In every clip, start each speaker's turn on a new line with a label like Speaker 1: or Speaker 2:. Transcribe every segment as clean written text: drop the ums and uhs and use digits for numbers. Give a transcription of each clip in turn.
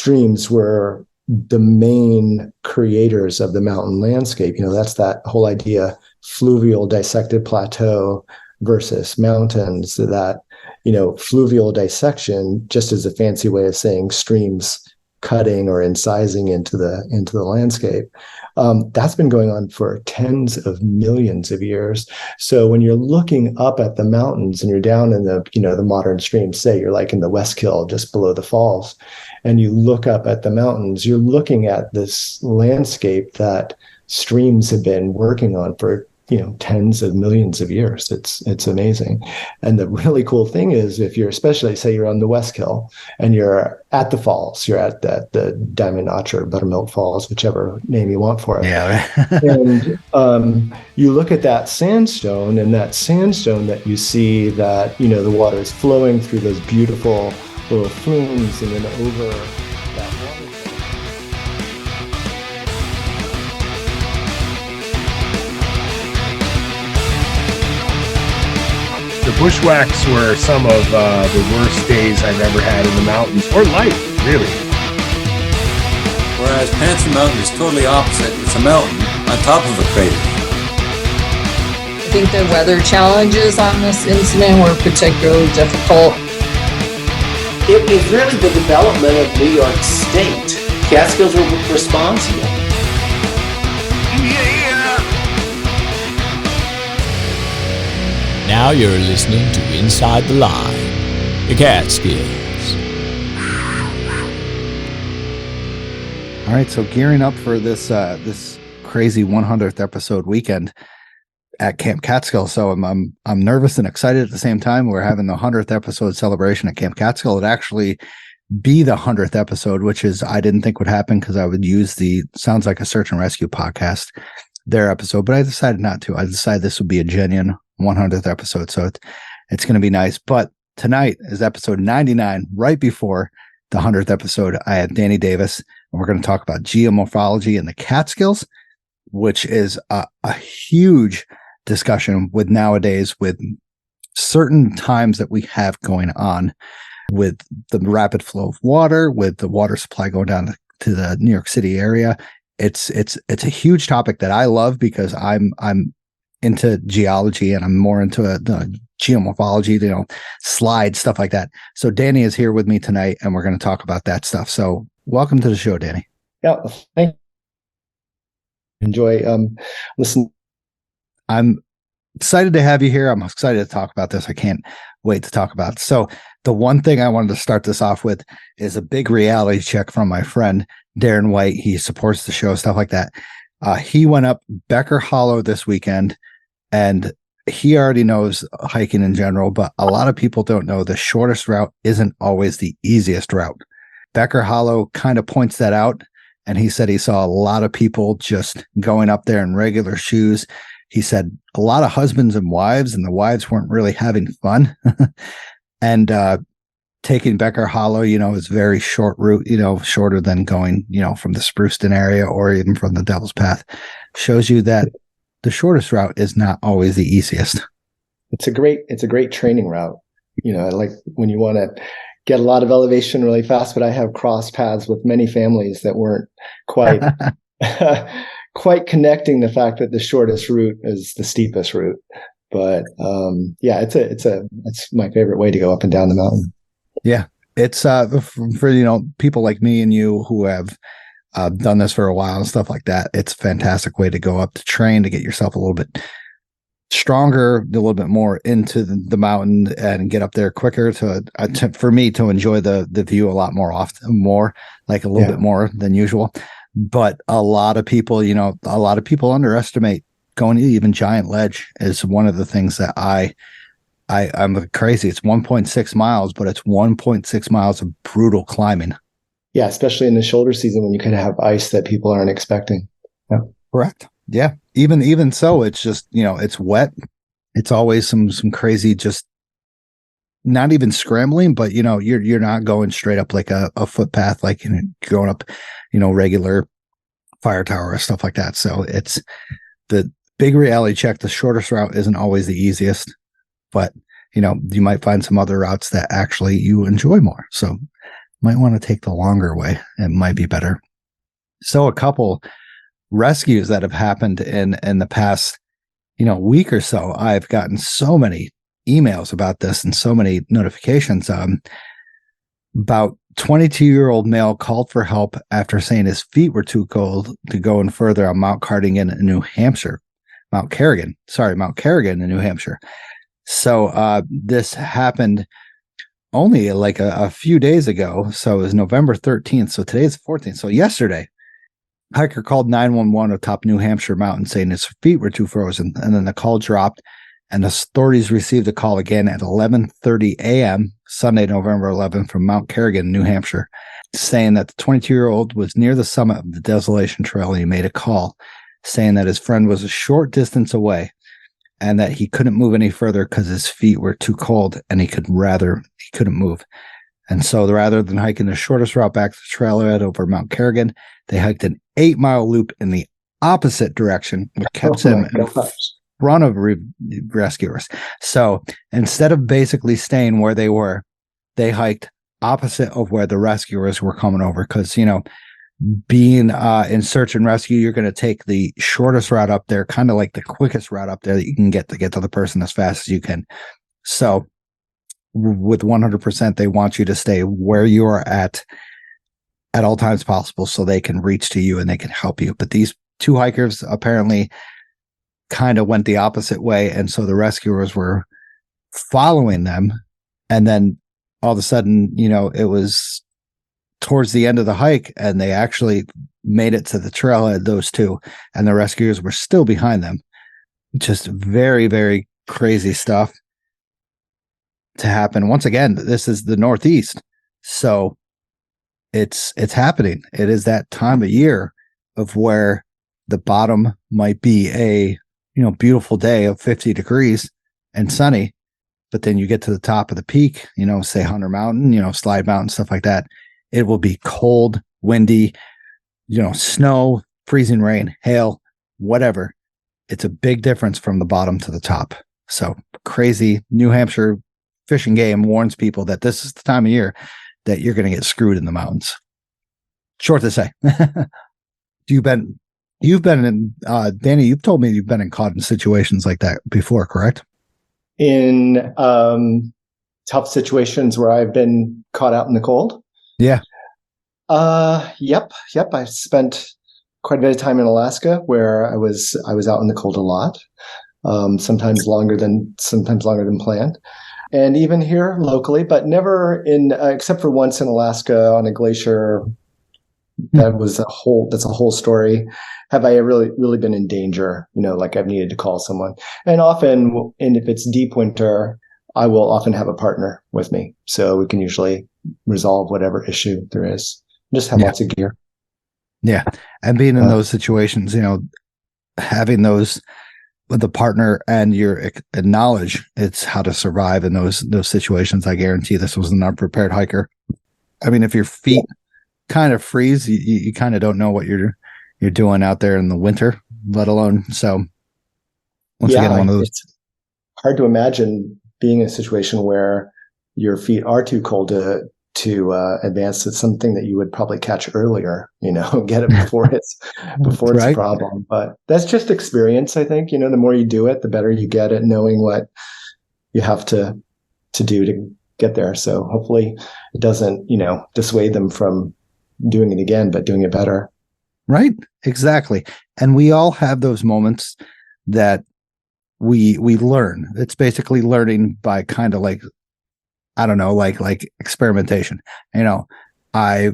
Speaker 1: streams were the main creators of the mountain landscape. That's that whole idea, fluvial dissected plateau versus mountains. That, fluvial dissection just is a fancy way of saying streams cutting or incising into the landscape. That's been going on for tens of millions of years. So when you're looking up at the mountains and you're down in the modern streams, say you're like in the Westkill, just below the falls, and you look up at the mountains, you're looking at this landscape that streams have been working on for tens of millions of years. It's amazing. And the really cool thing is, if you're, especially say you're on the Westkill and you're at the falls, you're at the Diamond Notch or Buttermilk Falls, whichever name you want for it.
Speaker 2: Yeah.
Speaker 1: And you look at that sandstone, and that sandstone that you see, that the water is flowing through those beautiful little flumes, and then over that water.
Speaker 3: The bushwhacks were some of the worst days I've ever had in the mountains, or life, really.
Speaker 4: Whereas Panson Mountain is totally opposite. It's a mountain on top of a crater.
Speaker 5: I think the weather challenges on this incident were particularly difficult.
Speaker 6: It was really the development of New York State. Catskills were responsible.
Speaker 7: Now you're listening to Inside the Line, the Catskills.
Speaker 2: All right, so gearing up for this crazy 100th episode weekend at Camp Catskill. So I'm nervous and excited at the same time. We're having the 100th episode celebration at Camp Catskill. It actually be the 100th episode, which is, I didn't think would happen, because I would use the Sounds Like a Search and Rescue podcast, their episode, but I decided not to. I decided this would be a genuine 100th episode, so it's going to be nice. But tonight is episode 99, right before the 100th episode. I have Dany Davis, and we're going to talk about geomorphology in the Catskills, which is a huge discussion with nowadays, with certain times that we have going on with the rapid flow of water, with the water supply going down to the New York City area. It's a huge topic that I love, because I'm into geology, and I'm more into the geomorphology, slides, stuff like that. So Dany is here with me tonight, and we're going to talk about that stuff. So welcome to the show, Dany.
Speaker 1: Yeah, thank you. Enjoy listen.
Speaker 2: I'm excited to have you here. I'm excited to talk about this. I can't wait to talk about it. So the one thing I wanted to start this off with is a big reality check from my friend Darren White. He supports the show, stuff like that. He went up Becker Hollow this weekend, and he already knows hiking in general, but a lot of people don't know the shortest route isn't always the easiest route. Becker Hollow kind of points that out, and he said he saw a lot of people just going up there in regular shoes. He said a lot of husbands and wives, and the wives weren't really having fun. And taking Becker Hollow, is very short route, shorter than going, from the Spruceton area or even from the Devil's Path. Shows you that the shortest route is not always the easiest.
Speaker 1: It's a great training route. I like when you want to get a lot of elevation really fast, but I have crossed paths with many families that weren't quite quite connecting the fact that the shortest route is the steepest route. But yeah, it's my favorite way to go up and down the mountain.
Speaker 2: Yeah, it's for people like me and you who have done this for a while and stuff like that. It's a fantastic way to go up, to train, to get yourself a little bit stronger, a little bit more into the mountain, and get up there quicker. For me to enjoy the view a lot more often, like a little bit more than usual. But a lot of people, underestimate going to even Giant Ledge. Is one of the things that I'm crazy. It's 1.6 miles, but it's 1.6 miles of brutal climbing.
Speaker 1: Yeah, especially in the shoulder season when you could have ice that people aren't expecting. Yeah.
Speaker 2: Correct. Yeah. Even so, it's just, it's wet. It's always some crazy, just not even scrambling, but you're not going straight up like a footpath, like going up, regular fire tower or stuff like that. So it's the big reality check. The shortest route isn't always the easiest, but you might find some other routes that actually you enjoy more. So might want to take the longer way. It might be better. So a couple rescues that have happened in the past, week or so, I've gotten so many emails about this and so many notifications. About 22-year-old male called for help after saying his feet were too cold to go in further on Mount Cardigan in New Hampshire. Mount Carrigan in New Hampshire. So this happened only like a few days ago. So it was November 13th. So today's 14th. So yesterday, hiker called 911 atop New Hampshire mountain saying his feet were too frozen. And then the call dropped, and the authorities received a call again at 11:30 a.m. Sunday, November 11th from Mount Carrigan, New Hampshire, saying that the 22-year-old was near the summit of the Desolation Trail, and he made a call saying that his friend was a short distance away and that he couldn't move any further because his feet were too cold and he couldn't move. And so rather than hiking the shortest route back to the trailhead over Mount Carrigan, they hiked an 8-mile loop in the opposite direction, which kept them in front of rescuers. So instead of basically staying where they were, they hiked opposite of where the rescuers were coming over. Because, being in search and rescue, you're going to take the shortest route up there, kind of like the quickest route up there that you can get to the person as fast as you can. So with 100%, they want you to stay where you are at all times possible so they can reach to you and they can help you. But these two hikers apparently kind of went the opposite way. And so the rescuers were following them. And then all of a sudden, it was towards the end of the hike and they actually made it to the trailhead, those two, and the rescuers were still behind them. Just very, very crazy stuff to happen. Once again, this is the Northeast. So it's happening. It is that time of year of where the bottom might be a, beautiful day of 50 degrees and sunny, but then you get to the top of the peak, say Hunter Mountain, Slide Mountain, stuff like that. It will be cold, windy, snow, freezing rain, hail, whatever. It's a big difference from the bottom to the top. So crazy. New Hampshire Fish and Game warns people that this is the time of year that you're going to get screwed in the mountains. Short to say. You've been in, Dany, you've told me you've been caught in situations like that before, correct?
Speaker 1: In tough situations where I've been caught out in the cold?
Speaker 2: Yeah.
Speaker 1: Yep. I spent quite a bit of time in Alaska where I was out in the cold a lot. Sometimes longer than planned. And even here locally, but never except for once in Alaska on a glacier. That's a whole story. Have I really been in danger? Like I've needed to call someone. And if it's deep winter, I will often have a partner with me. So we can usually resolve whatever issue there is. Just have lots of gear.
Speaker 2: Yeah. And being in those situations, having those with the partner and your knowledge, it's how to survive in those situations. I guarantee this was an unprepared hiker. I mean, if your feet kind of freeze, you kind of don't know what you're doing out there in the winter, let alone. So once again, one of those.
Speaker 1: It's hard to imagine being in a situation where your feet are too cold to advance. It's something that you would probably catch earlier, get it before it's a problem. But that's just experience, I think. The more you do it, the better you get at knowing what you have to do to get there. So hopefully it doesn't, dissuade them from doing it again, but doing it better.
Speaker 2: Right. Exactly. And we all have those moments that we learn. It's basically learning by kind of like, I don't know, like experimentation. I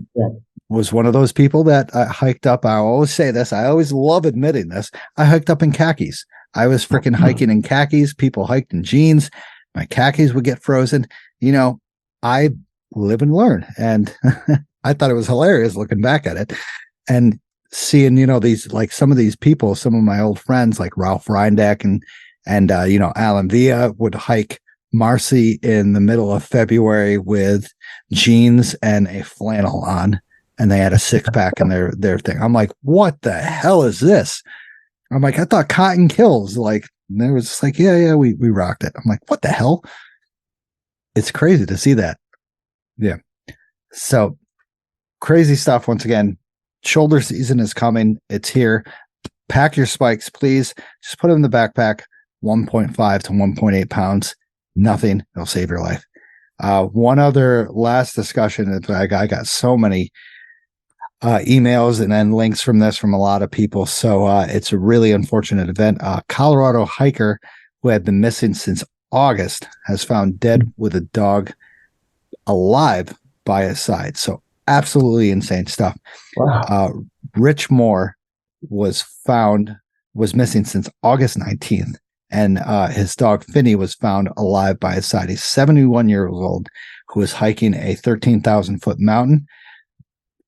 Speaker 2: was one of those people that hiked up. I always say this. I always love admitting this. I hiked up in khakis. I was freaking hiking in khakis. People hiked in jeans. My khakis would get frozen. I live and learn. And I thought it was hilarious looking back at it and seeing, these, like some of these people, some of my old friends like Ralph Reindeck and Alan Villa would hike Marcy in the middle of February with jeans and a flannel on, and they had a 6-pack in their thing. I'm like, what the hell is this? I'm like, I thought cotton kills. Like, and they was just like, yeah, we rocked it. I'm like, what the hell? It's crazy to see that. Yeah. So crazy stuff. Once again, shoulder season is coming. It's here. Pack your spikes, please. Just put them in the backpack. 1.5 to 1.8 pounds. Nothing. It'll save your life. One other last discussion. I got so many emails and then links from this from a lot of people. So it's a really unfortunate event. Colorado hiker who had been missing since August has found dead with a dog alive by his side. So absolutely insane stuff.
Speaker 1: Wow.
Speaker 2: Rich Moore was missing since August 19th. And his dog Finney was found alive by his side. He's 71 years old, who was hiking a 13,000 foot mountain.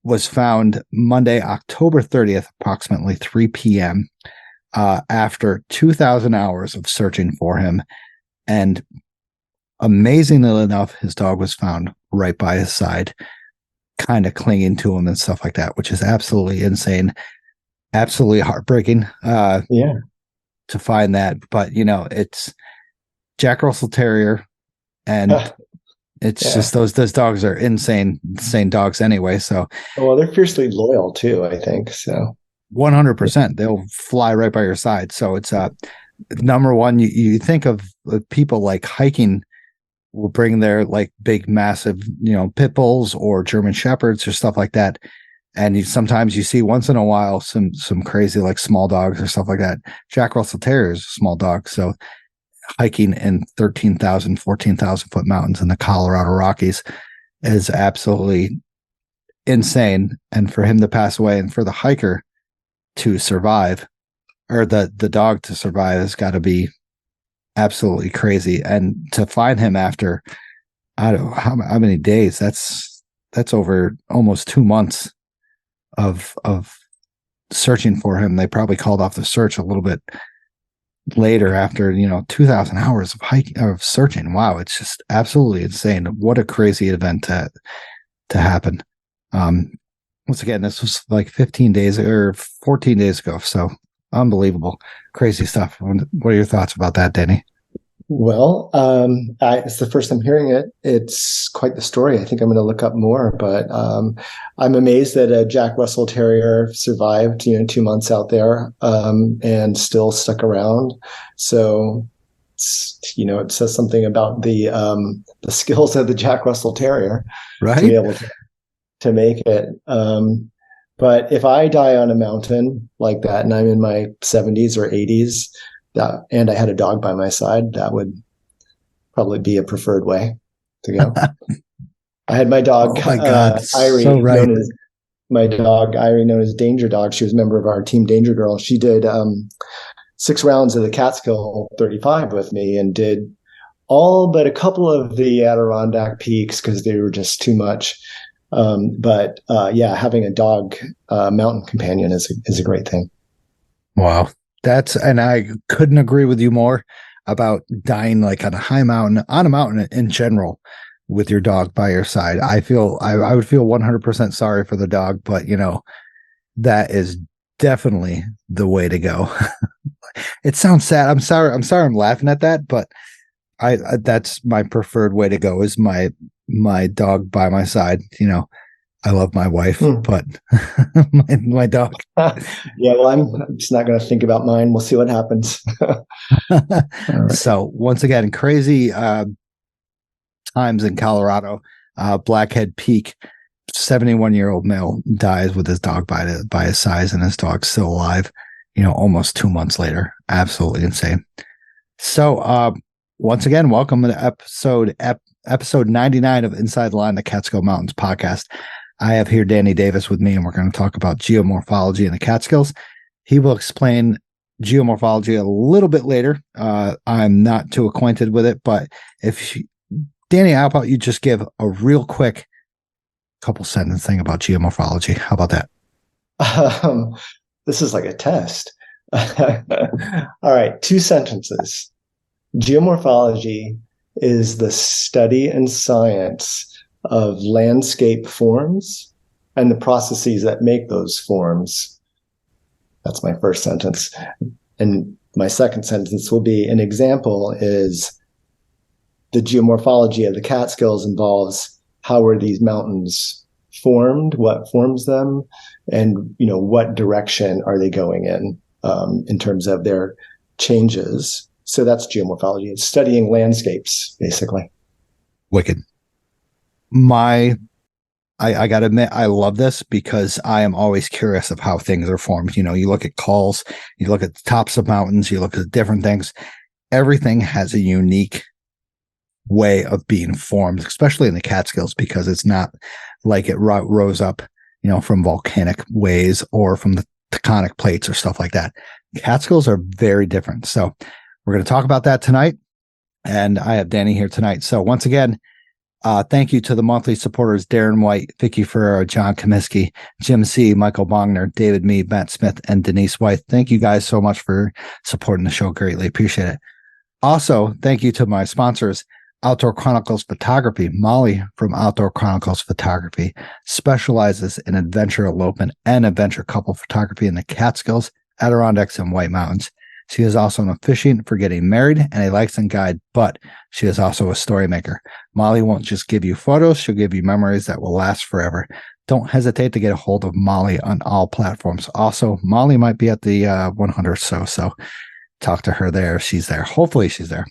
Speaker 2: Was found Monday, October 30th, approximately 3 p.m. After 2,000 hours of searching for him. And amazingly enough, his dog was found right by his side, kind of clinging to him and stuff like that, which is absolutely insane. Absolutely heartbreaking.
Speaker 1: Yeah.
Speaker 2: To find that, but it's Jack Russell Terrier, and it's just those dogs are insane dogs anyway. So,
Speaker 1: well, they're fiercely loyal too, I think. So,
Speaker 2: 100%, they'll fly right by your side. So it's number one. You think of people like hiking will bring their like big, massive, pit bulls or German shepherds or stuff like that. And sometimes you see once in a while some crazy like small dogs or stuff like that. Jack Russell Terrier is a small dog. So hiking in 13,000, 14,000 foot mountains in the Colorado Rockies is absolutely insane. And for him to pass away and for the hiker to survive, or the dog to survive, has got to be absolutely crazy. And to find him after, I don't know how many days, that's over almost 2 months of searching for him. They probably called off the search a little bit later after 2,000 hours of hiking of searching. Wow, it's just absolutely insane. What a crazy event to happen. Once again, this was like 15 days or 14 days ago, so unbelievable, crazy stuff. What are your thoughts about that, Dany?
Speaker 1: Well, it's the first I'm hearing it. It's quite the story. I think I'm going to look up more, but I'm amazed that a Jack Russell Terrier survived, 2 months out there and still stuck around. So, it says something about the skills of the Jack Russell Terrier
Speaker 2: right?
Speaker 1: To be able to make it. But if I die on a mountain like that, and I'm in my 70s or 80s, and I had a dog by my side, that would probably be a preferred way to go. I had my dog,
Speaker 2: oh my God,
Speaker 1: Irie,
Speaker 2: so right.
Speaker 1: known as Danger Dog. She was a member of our team Danger Girl. She did 6 rounds of the Catskill 35 with me and did all but a couple of the Adirondack peaks because they were just too much. But having a dog mountain companion is a great thing.
Speaker 2: Wow. And I couldn't agree with you more about dying like on a mountain in general with your dog by your side. I would feel 100% sorry for the dog, but that is definitely the way to go. It sounds sad. I'm sorry I'm laughing at that, but I that's my preferred way to go, is my dog by my side. I love my wife, but my dog.
Speaker 1: Yeah, well, I'm just not going to think about mine. We'll see what happens.
Speaker 2: Right. So once again, crazy times in Colorado. Blackhead Peak, 71-year-old male dies with his dog by his side, and his dog's still alive, almost 2 months later. Absolutely insane. So once again, welcome to episode 99 of Inside the Line, the Catskill Mountains podcast. I have here Dany Davis with me, and we're going to talk about geomorphology in the Catskills. He will explain geomorphology a little bit later. I'm not too acquainted with it, but Dany, how about you just give a real quick couple sentence thing about geomorphology? How about that?
Speaker 1: This is like a test. All right, 2 sentences. Geomorphology is the study and science of landscape forms and the processes that make those forms. That's my first sentence. And my second sentence will be, an example is the geomorphology of the Catskills involves how were these mountains formed, what forms them, and what direction are they going in terms of their changes. So that's geomorphology. It's studying landscapes, basically.
Speaker 2: Wicked. I gotta admit, I love this because I am always curious of how things are formed. You look at calls, you look at the tops of mountains, you look at different things. Everything has a unique way of being formed, especially in the Catskills, because it's not like it rose up, from volcanic ways or from the tectonic plates or stuff like that. Catskills are very different. So we're going to talk about that tonight. And I have Dany here tonight. So once again, thank you to the monthly supporters, Darren White, Vicky Ferrero, John Comiskey, Jim C., Michael Bongner, David Mead, Matt Smith, and Denise White. Thank you guys so much for supporting the show. Greatly appreciate it. Also, thank you to my sponsors, Outdoor Chronicles Photography. Molly from Outdoor Chronicles Photography specializes in adventure elopement and adventure couple photography in the Catskills, Adirondacks, and White Mountains. She is also an officiant for getting married and a licensed guide, but she is also a story maker. Molly won't just give you photos, she'll give you memories that will last forever. Don't hesitate to get a hold of Molly on all platforms. Also, Molly might be at the 100 so talk to her there if she's there. Hopefully she's there.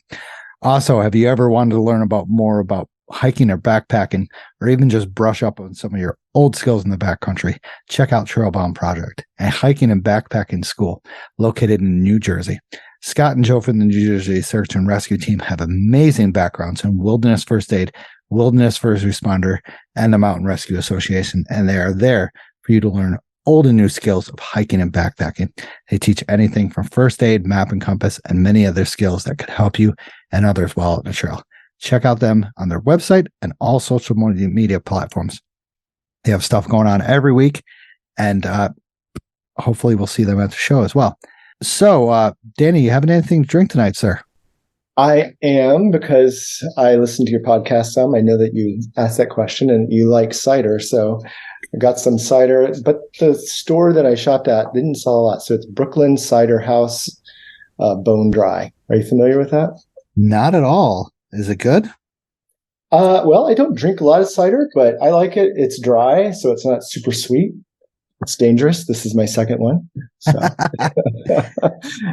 Speaker 2: Also, have you ever wanted to learn more about hiking or backpacking, or even just brush up on some of your old skills in the backcountry? Check out Trailbound Project, a hiking and backpacking school located in New Jersey. Scott and Joe from the New Jersey Search and Rescue Team have amazing backgrounds in wilderness first aid, wilderness first responder, and the Mountain Rescue Association, and they are there for you to learn old and new skills of hiking and backpacking. They teach anything from first aid, map and compass, and many other skills that could help you and others while on the trail. Check out them on their website and all social media platforms. They have stuff going on every week, and hopefully we'll see them at the show as well. So, Dany, you having anything to drink tonight, sir?
Speaker 1: I am, because I listen to your podcast some. I know that you asked that question and you like cider, so I got some cider. But the store that I shopped at didn't sell a lot, so it's Brooklyn Cider House Bone Dry. Are you familiar with that?
Speaker 2: Not at all. Is it good?
Speaker 1: Well, I don't drink a lot of cider, but I like it. It's dry, so it's not super sweet. It's dangerous. This is my second one. So.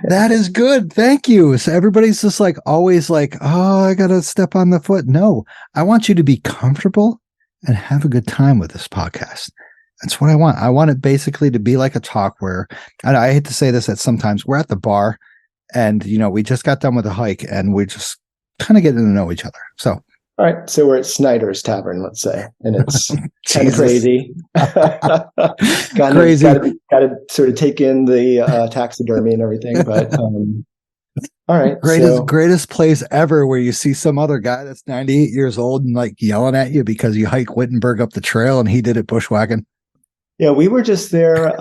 Speaker 2: That is good. Thank you. So everybody's just always oh, I got to step on the foot. No, I want you to be comfortable and have a good time with this podcast. That's what I want. I want it basically to be like a talk where, and I hate to say this, that sometimes we're at the bar and, we just got done with a hike and we just kind of getting to know each other. So,
Speaker 1: all right. So we're at Snyder's Tavern, let's say, and it's kind of crazy.
Speaker 2: Crazy.
Speaker 1: Got to sort of take in the taxidermy and everything. But all right.
Speaker 2: Greatest place ever, where you see some other guy that's 98 years old and yelling at you because you hike Wittenberg up the trail and he did it bushwhacking.
Speaker 1: Yeah, we were just there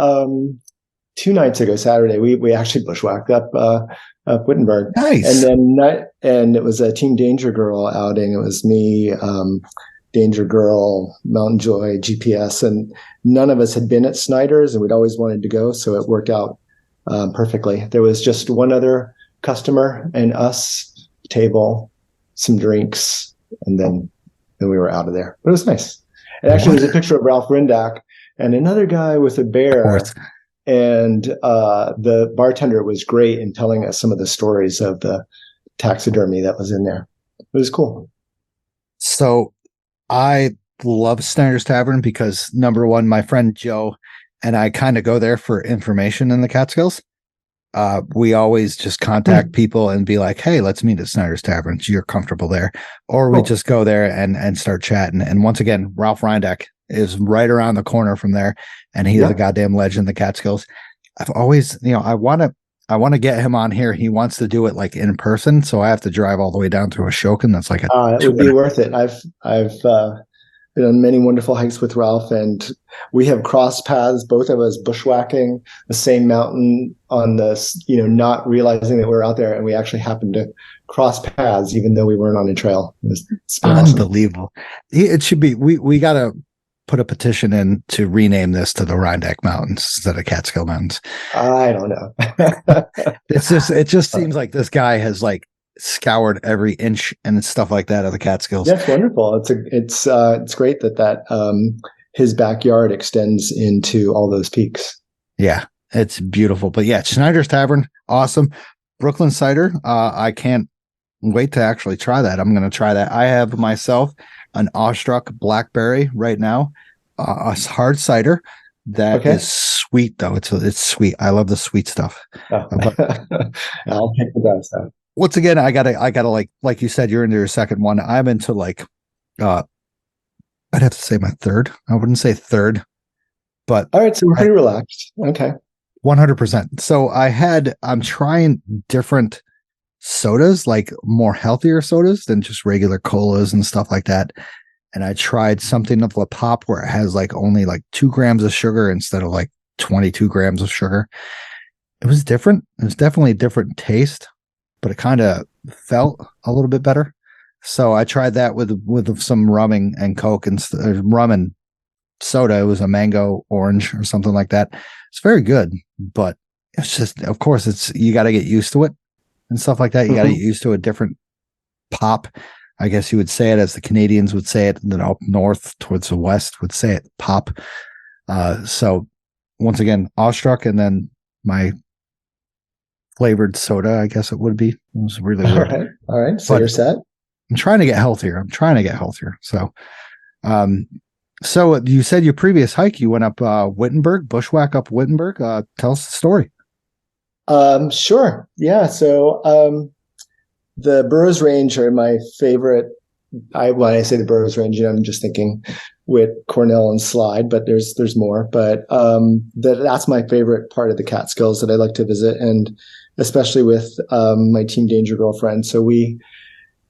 Speaker 1: 2 nights ago, Saturday. We actually bushwhacked up Wittenberg.
Speaker 2: Nice.
Speaker 1: And it was a Team Danger Girl outing. It was me, Danger Girl, Mountain Joy, GPS, and none of us had been at Snyder's, and we'd always wanted to go, so it worked out perfectly. There was just one other customer and us, table, some drinks, and then we were out of there. But it was nice. And actually, there's a picture of Ralph Rindak and another guy with a bear. And the bartender was great in telling us some of the stories of the taxidermy that was in there. It was cool.
Speaker 2: So I love Snyder's Tavern because, number one, my friend Joe and I kind of go there for information in the Catskills. We always just contact people and be like, hey, let's meet at Snyder's Tavern. You're comfortable there. Or we just go there and start chatting. And once again, Ralph Rindak is right around the corner from there, and he's a goddamn legend in the Catskills. I've always, I want to get him on here. He wants to do it in person, so I have to drive all the way down to Ashokan. That's
Speaker 1: it would be worth it. I've been on many wonderful hikes with Ralph, and we have crossed paths, both of us bushwhacking the same mountain on this, not realizing that we're out there, and we actually happened to cross paths even though we weren't on a trail. It's
Speaker 2: unbelievable. Awesome. It should be. We got to put a petition in to rename this to the Rhindack Mountains instead of Catskill Mountains.
Speaker 1: I don't know.
Speaker 2: It just seems like this guy has scoured every inch and stuff like that of the Catskills.
Speaker 1: That's wonderful. It's great that his backyard extends into all those peaks.
Speaker 2: Yeah, it's beautiful. But yeah, Schneider's Tavern, awesome. Brooklyn cider. I can't wait to actually try that. I'm going to try that. I have myself an Awestruck Blackberry right now, a hard cider that is sweet though. It's sweet. I love the sweet stuff.
Speaker 1: Oh. I'll take the best out.
Speaker 2: Once again, I gotta like you said, you're into your second one. I'm into like, I'd have to say my third. I wouldn't say third, but
Speaker 1: all right. So we're pretty relaxed. Okay.
Speaker 2: 100%. So I'm trying different sodas, like more healthier sodas than just regular colas and stuff like that. And I tried something of the pop where it has like only like 2 grams of sugar instead of like 22 grams of sugar. It was different. It was definitely a different taste, but it kind of felt a little bit better. So I tried that with some rum and Coke and rum and soda. It was a mango orange or something like that. It's very good, but it's just, of course, you got to get used to it and stuff like that. You got to get used to a different pop. I guess you would say it as the Canadians would say it, and then up north towards the west would say it pop. So once again, Awestruck, and then my flavored soda, I guess it would be. It was really weird.
Speaker 1: All right. So you're set.
Speaker 2: I'm trying to get healthier. So, so you said your previous hike, you went up Wittenberg, bushwhack up Wittenberg. Tell us the story.
Speaker 1: Sure. Yeah. So the Brews Range are my favorite. When I say the Brews Range, I'm just thinking with Cornell and Slide, but there's more. But that's my favorite part of the Catskills that I like to visit, and especially with my Team Danger girlfriend. So we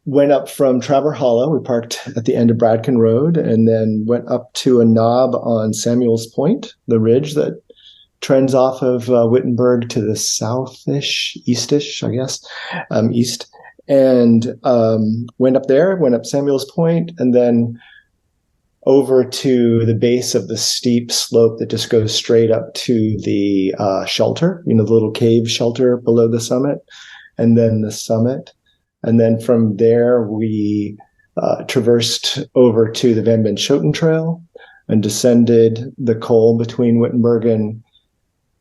Speaker 1: went up from Traver Hollow. We parked at the end of Bradkin Road and then went up to a knob on Samuel's Point, the ridge that trends off of Wittenberg to the southish, eastish, I guess, east. And went up there, went up Samuel's Point, and then over to the base of the steep slope that just goes straight up to the shelter, the little cave shelter below the summit, and then the summit. And then from there, we traversed over to the Van Benschoten Trail and descended the col between Wittenberg and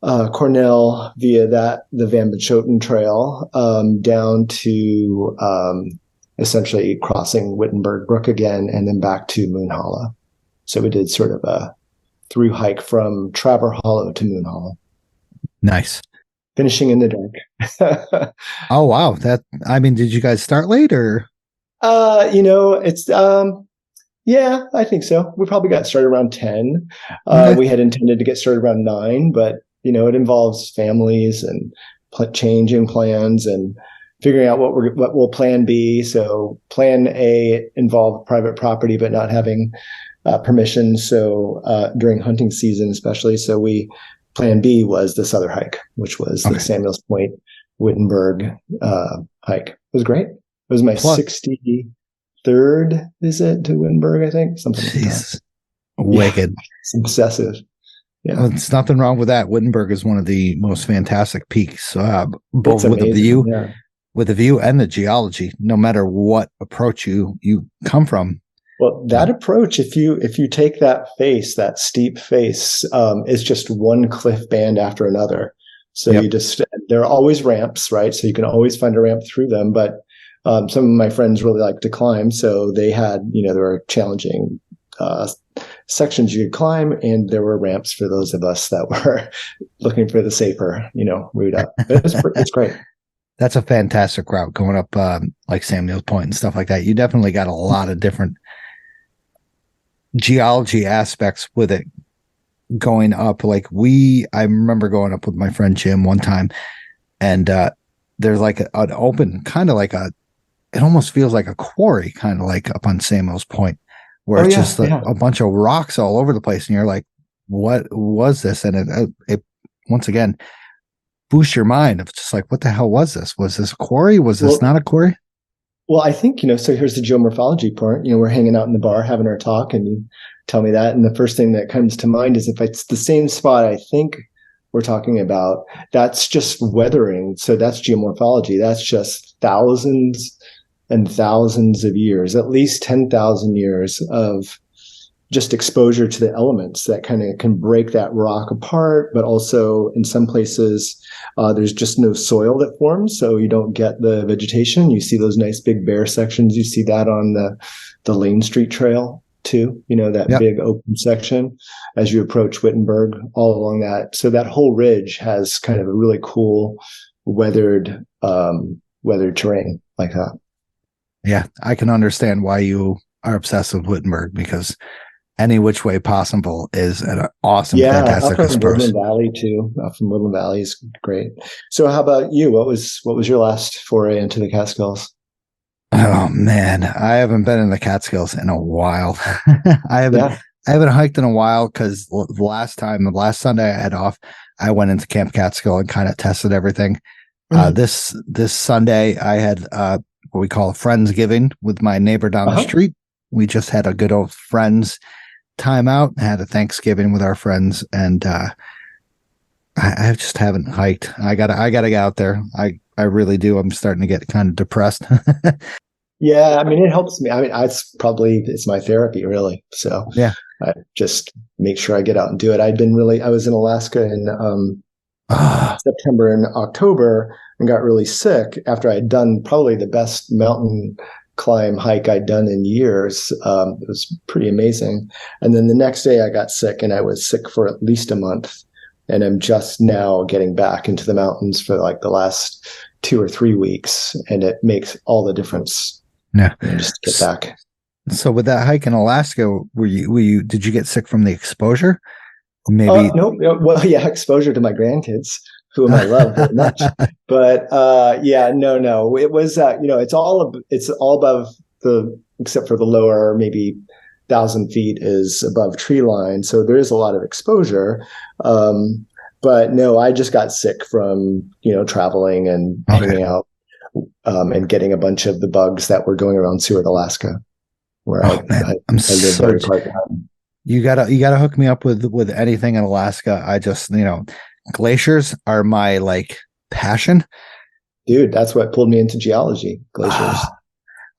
Speaker 1: Cornell via the Van Benschoten Trail down to essentially crossing Wittenberg Brook again and then back to Moon Hollow. So we did sort of a through hike from Traver Hollow to Moon Hollow.
Speaker 2: Nice.
Speaker 1: Finishing in the dark.
Speaker 2: Oh, wow. Did you guys start late or?
Speaker 1: It's, yeah, I think so. We probably got started around 10. We had intended to get started around 9, but it involves families and changing plans and figuring out what will plan B. So plan A involved private property, but not having permission. So during hunting season, especially. So plan B was this other hike, which was the Samuel's Point Wittenberg hike. It was great. It was my 63rd visit to Wittenberg, I think. Something like that.
Speaker 2: Wicked.
Speaker 1: Yeah, it's obsessive. Yeah.
Speaker 2: Well, it's nothing wrong with that. Wittenberg is one of the most fantastic peaks, both with the view, and the geology, no matter what approach you come from.
Speaker 1: Well, that approach, if you take that steep face, is just one cliff band after another. So there are always ramps, right? So you can always find a ramp through them. But some of my friends really like to climb. So they had, there were challenging sections you could climb, and there were ramps for those of us that were looking for the safer, route up. It's great.
Speaker 2: That's a fantastic route going up like Samuel's Point and stuff like that. You definitely got a lot of different geology aspects with it going up. Like I remember going up with my friend Jim one time, and there's like an open kind of like it almost feels like a quarry, kind of like up on Samuel's Point, where it's just a bunch of rocks all over the place, and you're like, what was this? And it once again boosts your mind of just like, what the hell was this? Was this a quarry? Was this not a quarry?
Speaker 1: Well, I think, so here's the geomorphology part. We're hanging out in the bar having our talk, and you tell me that. And the first thing that comes to mind is if it's the same spot I think we're talking about, that's just weathering. So that's geomorphology. That's just thousands and thousands of years, at least 10,000 years of just exposure to the elements that kind of can break that rock apart, but also in some places there's just no soil that forms, so you don't get the vegetation. You see those nice big bare sections. You see that on the Lane Street Trail too, that big open section as you approach Wittenberg all along that. So that whole ridge has kind of a really cool weathered terrain like that.
Speaker 2: Yeah, I can understand why you are obsessed with Wittenberg, because any which way possible is an awesome, fantastic
Speaker 1: up from
Speaker 2: approach.
Speaker 1: Woodland Valley too. Up from Woodland Valley is great. So how about you? What was your last foray into the Catskills?
Speaker 2: Oh man, I haven't been in the Catskills in a while. I haven't hiked in a while because the last Sunday I had off, I went into Camp Catskill and kind of tested everything. This Sunday I had what we call a Friendsgiving with my neighbor down the street. We just had a good old friends time out, had a Thanksgiving with our friends, and I just haven't hiked. I gotta get out there. I really do. I'm starting to get kind of depressed.
Speaker 1: Yeah, I mean, it helps me. I mean, it's my therapy, really. So
Speaker 2: yeah,
Speaker 1: I just make sure I get out and do it. I was in Alaska in September and October and got really sick after I had done probably the best mountain climb hike I'd done in years. It was pretty amazing. And then the next day I got sick, and I was sick for at least a month. And I'm just now getting back into the mountains for like the last 2 or 3 weeks. And it makes all the difference.
Speaker 2: Yeah.
Speaker 1: Just get back.
Speaker 2: So with that hike in Alaska, did you get sick from the exposure? Maybe.
Speaker 1: No. Well, yeah, exposure to my grandkids, whom I love very much. But no. It was, it's all above except for the lower, maybe 1,000 feet is above tree line. So there is a lot of exposure. But no, I just got sick from, traveling and hanging out and getting a bunch of the bugs that were going around Seward, Alaska, where I live very part time.
Speaker 2: You gotta hook me up with anything in Alaska. I just, glaciers are my passion.
Speaker 1: Dude, that's what pulled me into geology, glaciers.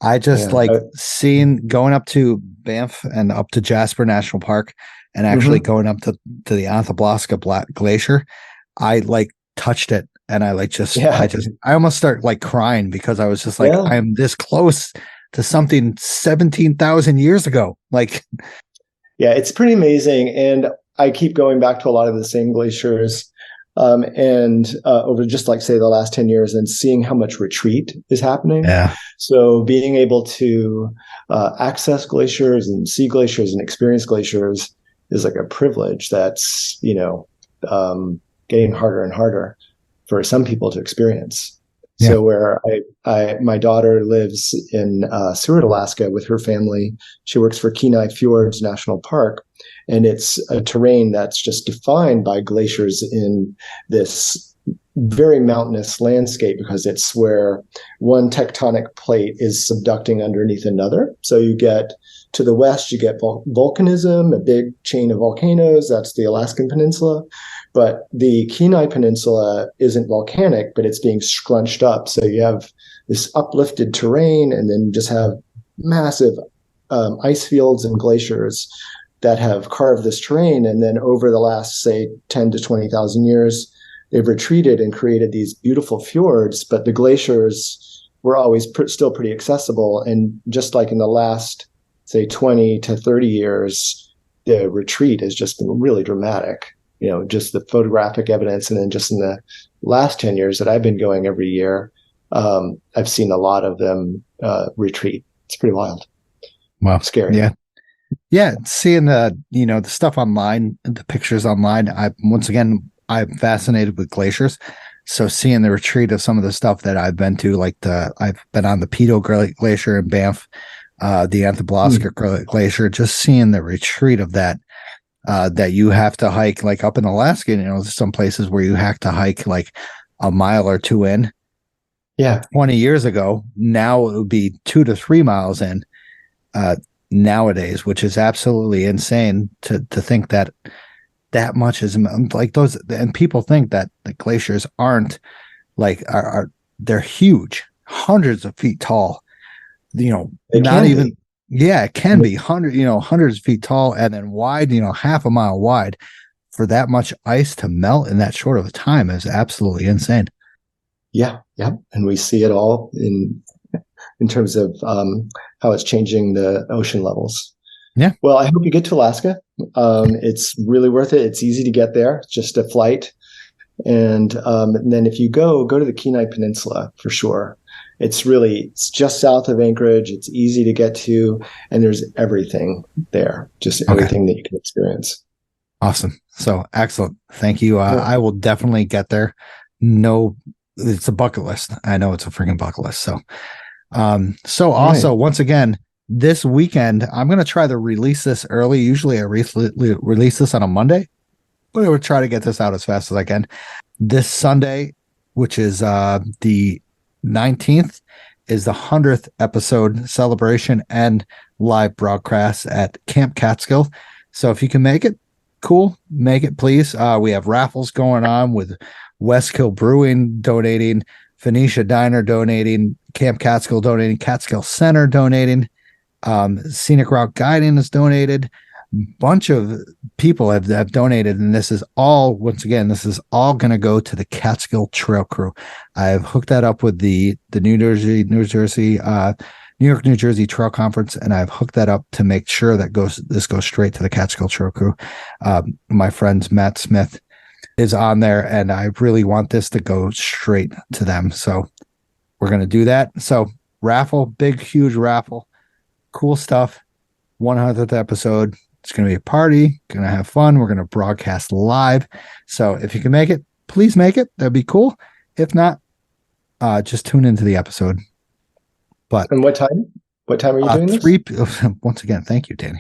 Speaker 2: I just going up to Banff and up to Jasper National Park and actually going up to the Athabasca Glacier. I touched it, and I almost start crying because I was just I'm this close to something 17,000 years ago.
Speaker 1: Yeah, it's pretty amazing. And I keep going back to a lot of the same glaciers and over just say the last 10 years and seeing how much retreat is happening.
Speaker 2: Yeah.
Speaker 1: So being able to access glaciers and see glaciers and experience glaciers is a privilege that's, getting harder and harder for some people to experience. Yeah. So where my daughter lives in Seward, Alaska with her family. She works for Kenai Fjords National Park, and it's a terrain that's just defined by glaciers in this very mountainous landscape because it's where one tectonic plate is subducting underneath another. So you get to the west, you get volcanism, a big chain of volcanoes. That's the Alaskan Peninsula. But the Kenai Peninsula isn't volcanic, but it's being scrunched up. So you have this uplifted terrain, and then you just have massive ice fields and glaciers that have carved this terrain. And then over the last, say, 10 to 20,000 years, they've retreated and created these beautiful fjords. But the glaciers were always still pretty accessible. And just like in the last, say, 20 to 30 years, the retreat has just been really dramatic. Just the photographic evidence. And then just in the last 10 years that I've been going every year, I've seen a lot of them retreat. It's pretty wild.
Speaker 2: Wow.
Speaker 1: Scary.
Speaker 2: Yeah. Yeah. Seeing the stuff online, the pictures online, I'm fascinated with glaciers. So seeing the retreat of some of the stuff that I've been to, I've been on the Pito Glacier in Banff, the Athabasca Glacier, just seeing the retreat of that. That you have to hike up in Alaska, there's some places where you have to hike a mile or two in.
Speaker 1: Yeah.
Speaker 2: 20 years ago, now it would be 2 to 3 miles in nowadays, which is absolutely insane to think that much is those. And people think that the glaciers aren't they're huge, hundreds of feet tall, not even Yeah, it can be hundreds of feet tall and then wide, half a mile wide. For that much ice to melt in that short of a time is absolutely insane.
Speaker 1: Yeah, yeah, and we see it all in terms of how it's changing the ocean levels.
Speaker 2: Yeah.
Speaker 1: Well, I hope you get to Alaska. It's really worth it. It's easy to get there. It's just a flight. And then if you go to the Kenai Peninsula for sure. It's just south of Anchorage. It's easy to get to, and there's everything there, just everything that you can experience.
Speaker 2: Awesome. So excellent. Thank you. I will definitely get there. No, it's a bucket list. I know it's a freaking bucket list. So, also once again, this weekend, I'm going to try to release this early. Usually I release this on a Monday, but I would try to get this out as fast as I can. This Sunday, which is the 19th, is the 100th episode celebration and live broadcast at Camp Catskill. So if you can make it, cool. Make it, please. We have raffles going on with Westkill Brewing donating, Phoenicia Diner donating, Camp Catskill donating, Catskill Center donating, Scenic Route Guiding is donated. Bunch of people have donated, and this is all going to go to the Catskill Trail Crew. I've hooked that up with the New York, New Jersey Trail Conference, and I've hooked that up to make sure that this goes straight to the Catskill Trail Crew. My friend Matt Smith is on there, and I really want this to go straight to them. So we're going to do that. So raffle, big, huge raffle, cool stuff. 100th episode. It's going to be a party, going to have fun. We're going to broadcast live. So if you can make it, please make it. That'd be cool. If not, just tune into the episode.
Speaker 1: And what time? What time are you doing this?
Speaker 2: Once again, thank you, Dany.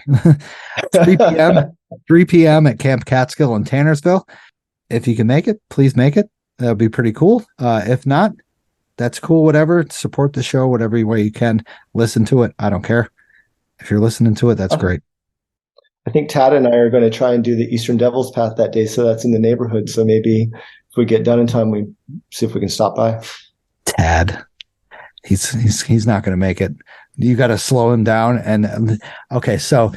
Speaker 2: 3 p.m. 3 p.m. at Camp Catskill in Tannersville. If you can make it, please make it. That'd be pretty cool. If not, that's cool. Whatever. Support the show, whatever way you can. Listen to it. I don't care. If you're listening to it, that's great.
Speaker 1: I think Tad and I are going to try and do the Eastern Devil's Path that day, so that's in the neighborhood. So maybe if we get done in time, we see if we can stop by.
Speaker 2: Tad, he's not going to make it. You got to slow him down. And okay, so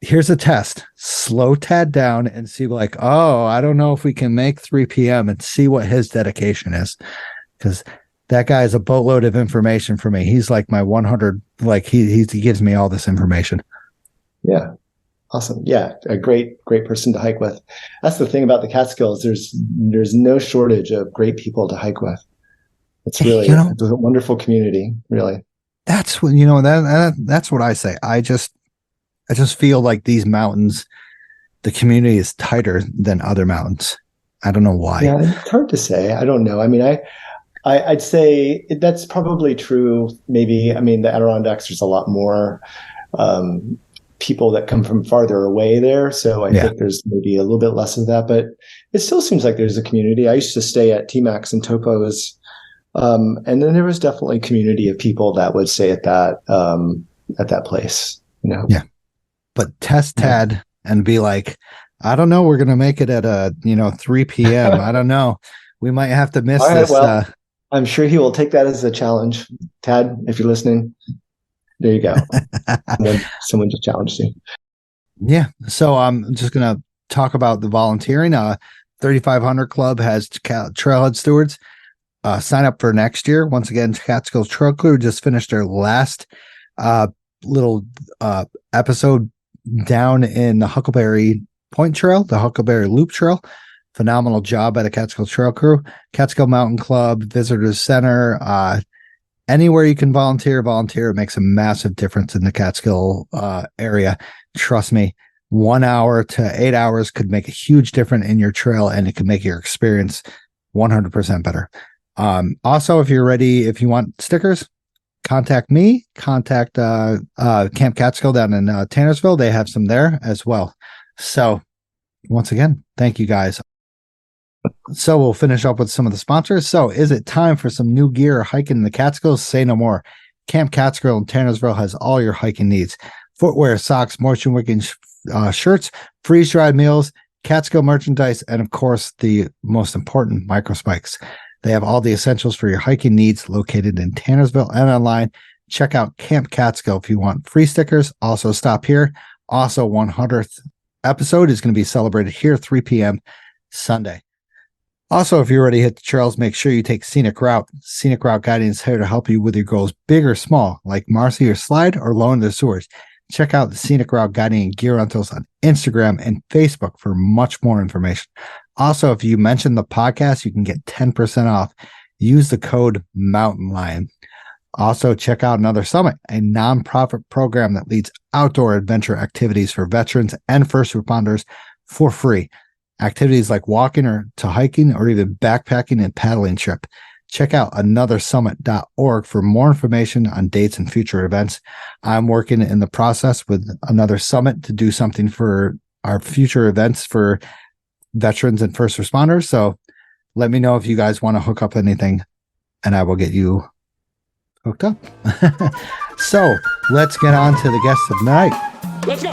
Speaker 2: here's a test: slow Tad down and see, like, oh, I don't know if we can make 3 p.m. and see what his dedication is, because that guy is a boatload of information for me. He's like my 100. Like he gives me all this information.
Speaker 1: Yeah. Awesome. Yeah. A great person to hike with. That's the thing about the Catskills. There's no shortage of great people to hike with. It's really it's a wonderful community, really.
Speaker 2: That's what, that's what I say. I just feel like these mountains, the community is tighter than other mountains. I don't know why.
Speaker 1: Yeah. It's hard to say. I don't know. I mean, I'd say that's probably true. Maybe, the Adirondacks, there's a lot more, people that come from farther away there. So I think there's maybe a little bit less of that, but it still seems like there's a community. I used to stay at T-Max and Topos. And then there was definitely a community of people that would stay at that place,
Speaker 2: Yeah. But test Tad and be like, I don't know, we're going to make it at 3 p.m. I don't know. We might have to miss this. Well,
Speaker 1: I'm sure he will take that as a challenge. Tad, if you're listening, there you go. Someone just challenged you.
Speaker 2: Yeah. So I'm just going to talk about the volunteering. 3500 Club has Trailhead Stewards. Sign up for next year. Once again, Catskills Trail Crew just finished their last little episode down in the Huckleberry Point Trail, the Huckleberry Loop Trail. Phenomenal job by the Catskill Trail Crew. Catskill Mountain Club, Visitors Center, anywhere you can volunteer. It makes a massive difference in the Catskill area. Trust me, 1 hour to 8 hours could make a huge difference in your trail, and it can make your experience 100% better. Also, if you're ready, if you want stickers, contact me, contact Camp Catskill down in Tannersville. They have some there as well. So once again, thank you guys. So we'll finish up with some of the sponsors. So is it time for some new gear hiking in the Catskills? Say no more. Camp Catskill in Tannersville has all your hiking needs. Footwear, socks, moisture wicking shirts, freeze-dried meals, Catskill merchandise, and of course, the most important, micro spikes. They have all the essentials for your hiking needs located in Tannersville and online check out Camp Catskill if you want free stickers. Also, stop here. Also, 100th episode is going to be celebrated here, 3 p.m. Sunday. Also, if you already hit the trails, make sure you take Scenic Route. Scenic Route Guiding is here to help you with your goals, big or small, like Marcy or Slide or Low in the Sewers. Check out the Scenic Route Guiding and Gear Rentals on Instagram and Facebook for much more information. Also, if you mention the podcast, you can get 10% off. Use the code Mountain Lion. Also, check out Another Summit, a nonprofit program that leads outdoor adventure activities for veterans and first responders for free. Activities like walking or to hiking or even backpacking and paddling trip. Check out anothersummit.org for more information on dates and future events. I'm working in the process with Another Summit to do something for our future events for veterans and first responders. So let me know if you guys want to hook up anything and I will get you hooked up. So let's get on to the guests of the night.
Speaker 3: Let's go.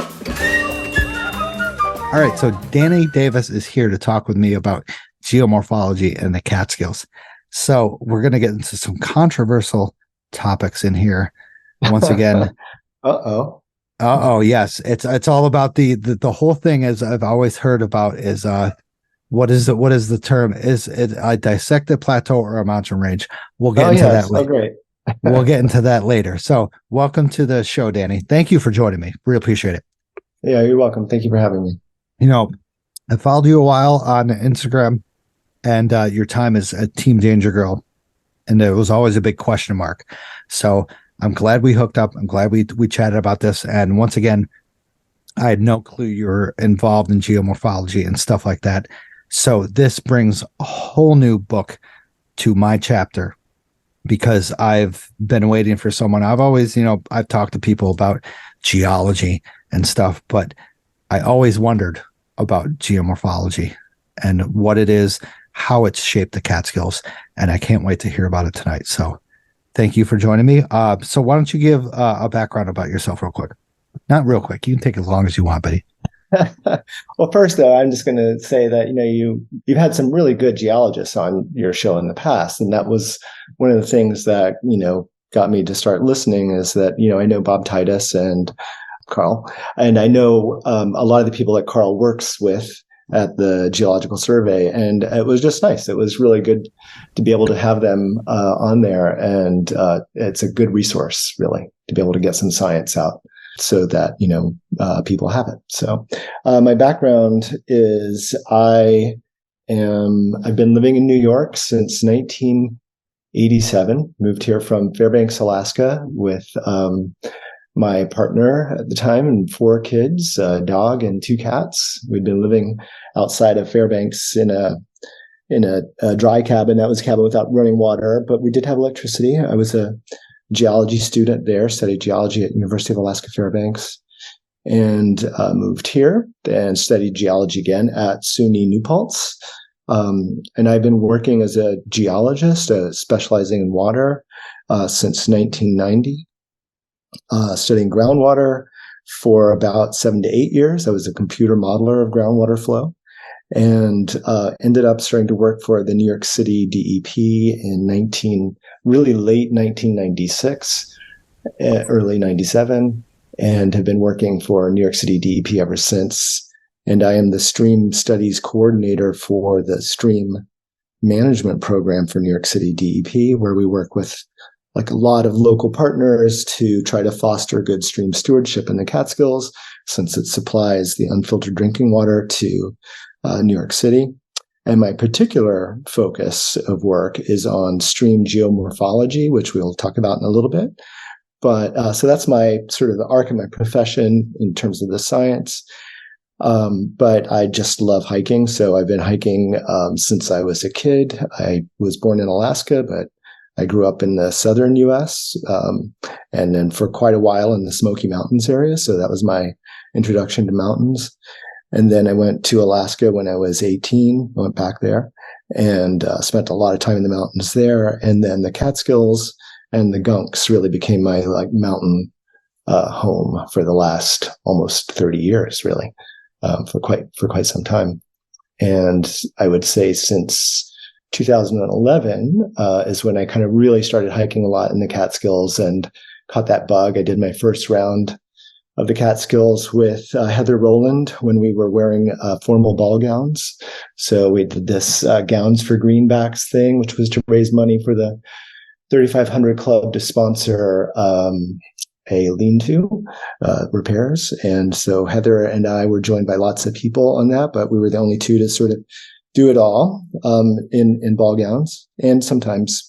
Speaker 2: All right. So Dany Davis is here to talk with me about geomorphology and the Catskills. So we're going to get into some controversial topics in here. Once again. Yes. It's all about the whole thing, as I've always heard about, is what is the term? Is it a dissected plateau or a mountain range? We'll get into that later.
Speaker 1: Great.
Speaker 2: We'll get into that later. So welcome to the show, Dany. Thank you for joining me. Really appreciate it.
Speaker 1: Yeah, you're welcome. Thank you for having me.
Speaker 2: You know, I followed you a while on Instagram, and your time as a Team Danger Girl, and it was always a big question mark. So I'm glad we hooked up. I'm glad we chatted about this. And once again, I had no clue you were involved in geomorphology and stuff like that. So this brings a whole new book to my chapter, because I've been waiting for someone. I've always, I've talked to people about geology and stuff, but I always wondered about geomorphology and what it is, how it's shaped the Catskills. And I can't wait to hear about it tonight. So thank you for joining me. So why don't you give a background about yourself real quick? Not real quick. You can take as long as you want, buddy.
Speaker 1: Well, first, though, I'm just going to say that, you've had some really good geologists on your show in the past. And that was one of the things that, got me to start listening, is that, I know Bob Titus and Carl, and I know a lot of the people that Carl works with at the Geological Survey. And it was just nice. It was really good to be able to have them on there. And it's a good resource, really, to be able to get some science out so that, people have it. So my background is I've been living in New York since 1987, moved here from Fairbanks, Alaska with my partner at the time and 4 kids, a dog and 2 cats. We'd been living outside of Fairbanks in a dry cabin. That was a cabin without running water, but we did have electricity. I was a geology student there, studied geology at University of Alaska Fairbanks, and moved here and studied geology again at SUNY New Paltz. And I've been working as a geologist, specializing in water since 1990. Studying groundwater for about 7 to 8 years. I was a computer modeler of groundwater flow, and ended up starting to work for the New York City DEP in late 1996, early 97, and have been working for New York City DEP ever since. And I am the stream studies coordinator for the stream management program for New York City DEP, where we work with a lot of local partners to try to foster good stream stewardship in the Catskills, since it supplies the unfiltered drinking water to New York City. And my particular focus of work is on stream geomorphology, which we'll talk about in a little bit. But so that's my sort of the arc of my profession in terms of the science. But I just love hiking. So I've been hiking since I was a kid. I was born in Alaska, but I grew up in the southern U.S. And then for quite a while in the Smoky Mountains area. So that was my introduction to mountains. And then I went to Alaska when I was 18, went back there and spent a lot of time in the mountains there. And then the Catskills and the Gunks really became my mountain home for the last almost 30 years, really, for quite some time. And I would say since 2011 is when I kind of really started hiking a lot in the Catskills and caught that bug. I did my first round of the Catskills with Heather Rowland when we were wearing formal ball gowns. So we did this Gowns for Greenbacks thing, which was to raise money for the 3,500 Club to sponsor a lean-to repairs. And so Heather and I were joined by lots of people on that, but we were the only two to sort of do it all in ball gowns and sometimes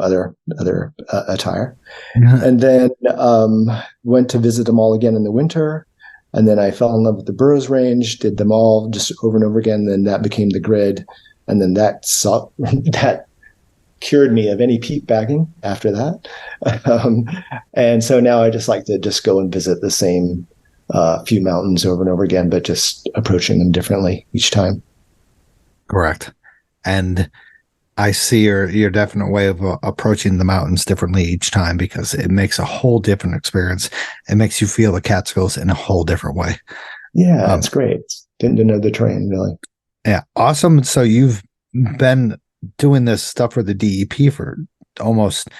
Speaker 1: other attire.
Speaker 2: Yeah.
Speaker 1: And then went to visit them all again in the winter. And then I fell in love with the Brews range, did them all just over and over again. Then that became the grid. And then that cured me of any peat bagging after that. And so now I just like to just go and visit the same few mountains over and over again, but just approaching them differently each time.
Speaker 2: Correct. And I see your definite way of approaching the mountains differently each time, because it makes a whole different experience. It makes you feel the Catskills in a whole different way.
Speaker 1: Yeah, that's great. Didn't know the terrain, really.
Speaker 2: Yeah, awesome. So you've been doing this stuff for the DEP for almost,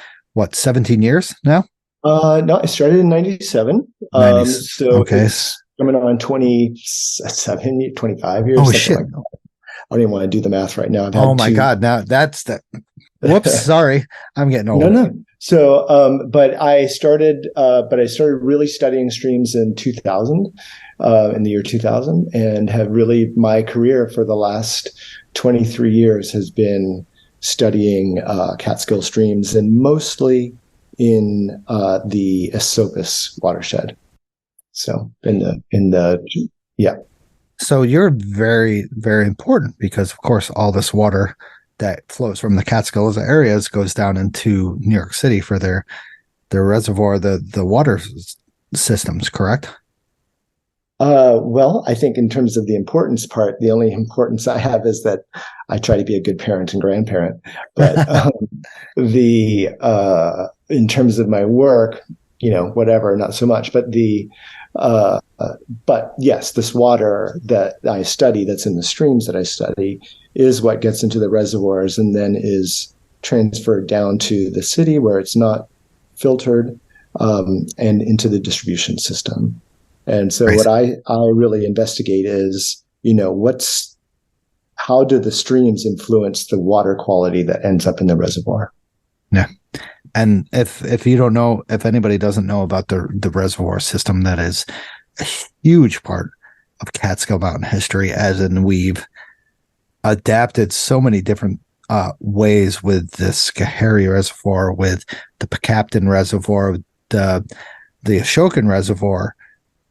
Speaker 2: 17 years now?
Speaker 1: No, I started in 97. So
Speaker 2: okay.
Speaker 1: It's coming on 27, 25 years.
Speaker 2: Oh, shit.
Speaker 1: Like I don't even want to do the math right now.
Speaker 2: Oh my God. Now that's the, whoops. Sorry. I'm getting old.
Speaker 1: No. So, but I started really studying streams in 2000, in the year 2000, and have really, my career for the last 23 years has been studying Catskill streams, and mostly in the Esopus watershed. So yeah.
Speaker 2: So you're very, very important, because of course all this water that flows from the Catskills areas goes down into New York City for their reservoir, the water systems, correct?
Speaker 1: Well, I think in terms of the importance part, the only importance I have is that I try to be a good parent and grandparent. But in terms of my work, whatever, not so much. But yes, this water that I study, that's in the streams that I study, is what gets into the reservoirs and then is transferred down to the city where it's not filtered, and into the distribution system. And so what I really investigate is, how do the streams influence the water quality that ends up in the reservoir?
Speaker 2: Yeah. And if you don't know, if anybody doesn't know about the reservoir system, that is a huge part of Catskill Mountain history, as in we've adapted so many different ways with the Schoharie Reservoir, with the Pecaptin Reservoir, the Ashokan Reservoir,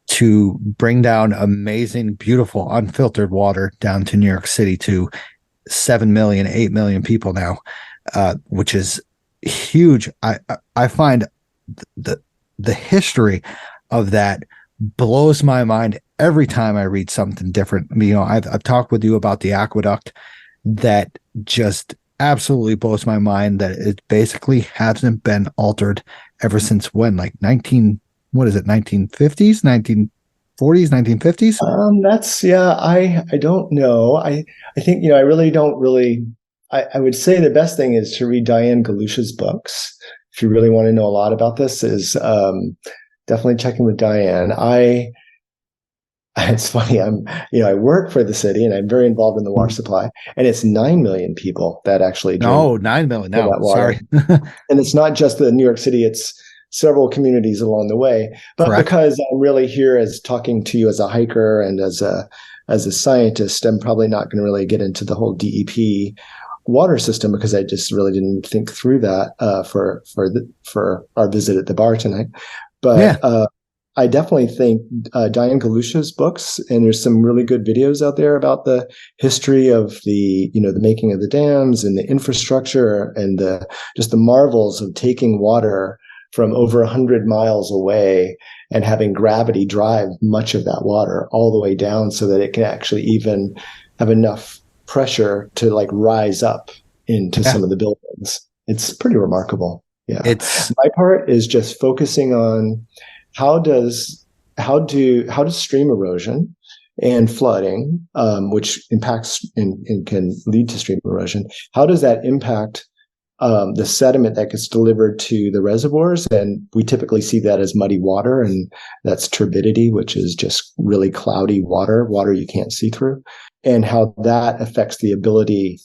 Speaker 2: to bring down amazing, beautiful, unfiltered water down to New York City to 7 million, 8 million people now, which is huge. I find the history of that blows my mind every time I read something different. I've talked with you about the aqueduct that just absolutely blows my mind, that it basically hasn't been altered ever since when, like 1950s, 1940s, 1950s?
Speaker 1: I don't know. I think, I really don't I would say the best thing is to read Diane Galusha's books. If you really want to know a lot about this, is definitely checking with Diane. It's funny. I work for the city and I'm very involved in the water supply, and it's 9 million people that actually drink.
Speaker 2: No, 9 million now. Sorry.
Speaker 1: And it's not just the New York City, it's several communities along the way. But
Speaker 2: Correct.
Speaker 1: Because I'm really here as talking to you as a hiker and as a scientist, I'm probably not going to really get into the whole DEP water system, because I just really didn't think through that for our visit at the bar tonight. But yeah. I definitely think Diane Galusha's books, and there's some really good videos out there about the history of the making of the dams and the infrastructure and just the marvels of taking water from over 100 miles away and having gravity drive much of that water all the way down so that it can actually even have enough pressure to rise up into some of the buildings. It's pretty remarkable. Yeah. My part is just focusing on how does stream erosion and flooding, which impacts and can lead to stream erosion, how does that impact the sediment that gets delivered to the reservoirs, and we typically see that as muddy water, and that's turbidity, which is just really cloudy water you can't see through, and how that affects the ability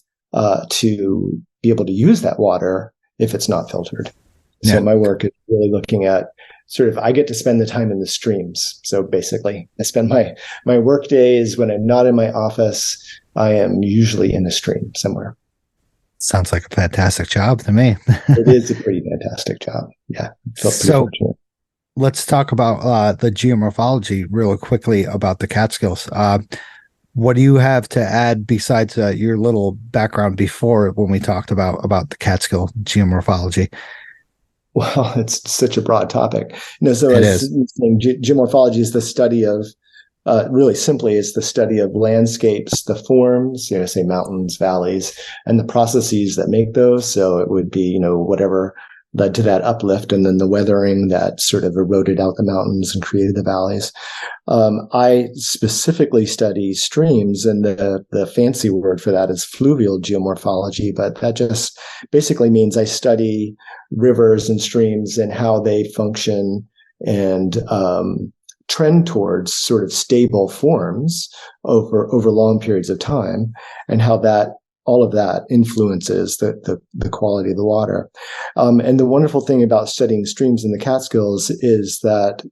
Speaker 1: to be able to use that water if it's not filtered.
Speaker 2: Yeah.
Speaker 1: So my work is really looking at I get to spend the time in the streams. So basically, I spend my work days when I'm not in my office, I am usually in a stream somewhere.
Speaker 2: Sounds like a fantastic job to me.
Speaker 1: It is a pretty fantastic job. Yeah.
Speaker 2: So let's talk about the geomorphology really quickly about the Catskills. What do you have to add besides your little background before when we talked about the Catskill geomorphology?
Speaker 1: Well, it's such a broad topic. So
Speaker 2: it
Speaker 1: as
Speaker 2: is.
Speaker 1: Geomorphology is the study of, really simply, it's the study of landscapes, the forms, say mountains, valleys, and the processes that make those. So it would be, whatever led to that uplift, and then the weathering that sort of eroded out the mountains and created the valleys. I specifically study streams, and the fancy word for that is fluvial geomorphology, but that just basically means I study rivers and streams and how they function and trend towards sort of stable forms over long periods of time, and how all of that influences the quality of the water. And the wonderful thing about studying streams in the Catskills is that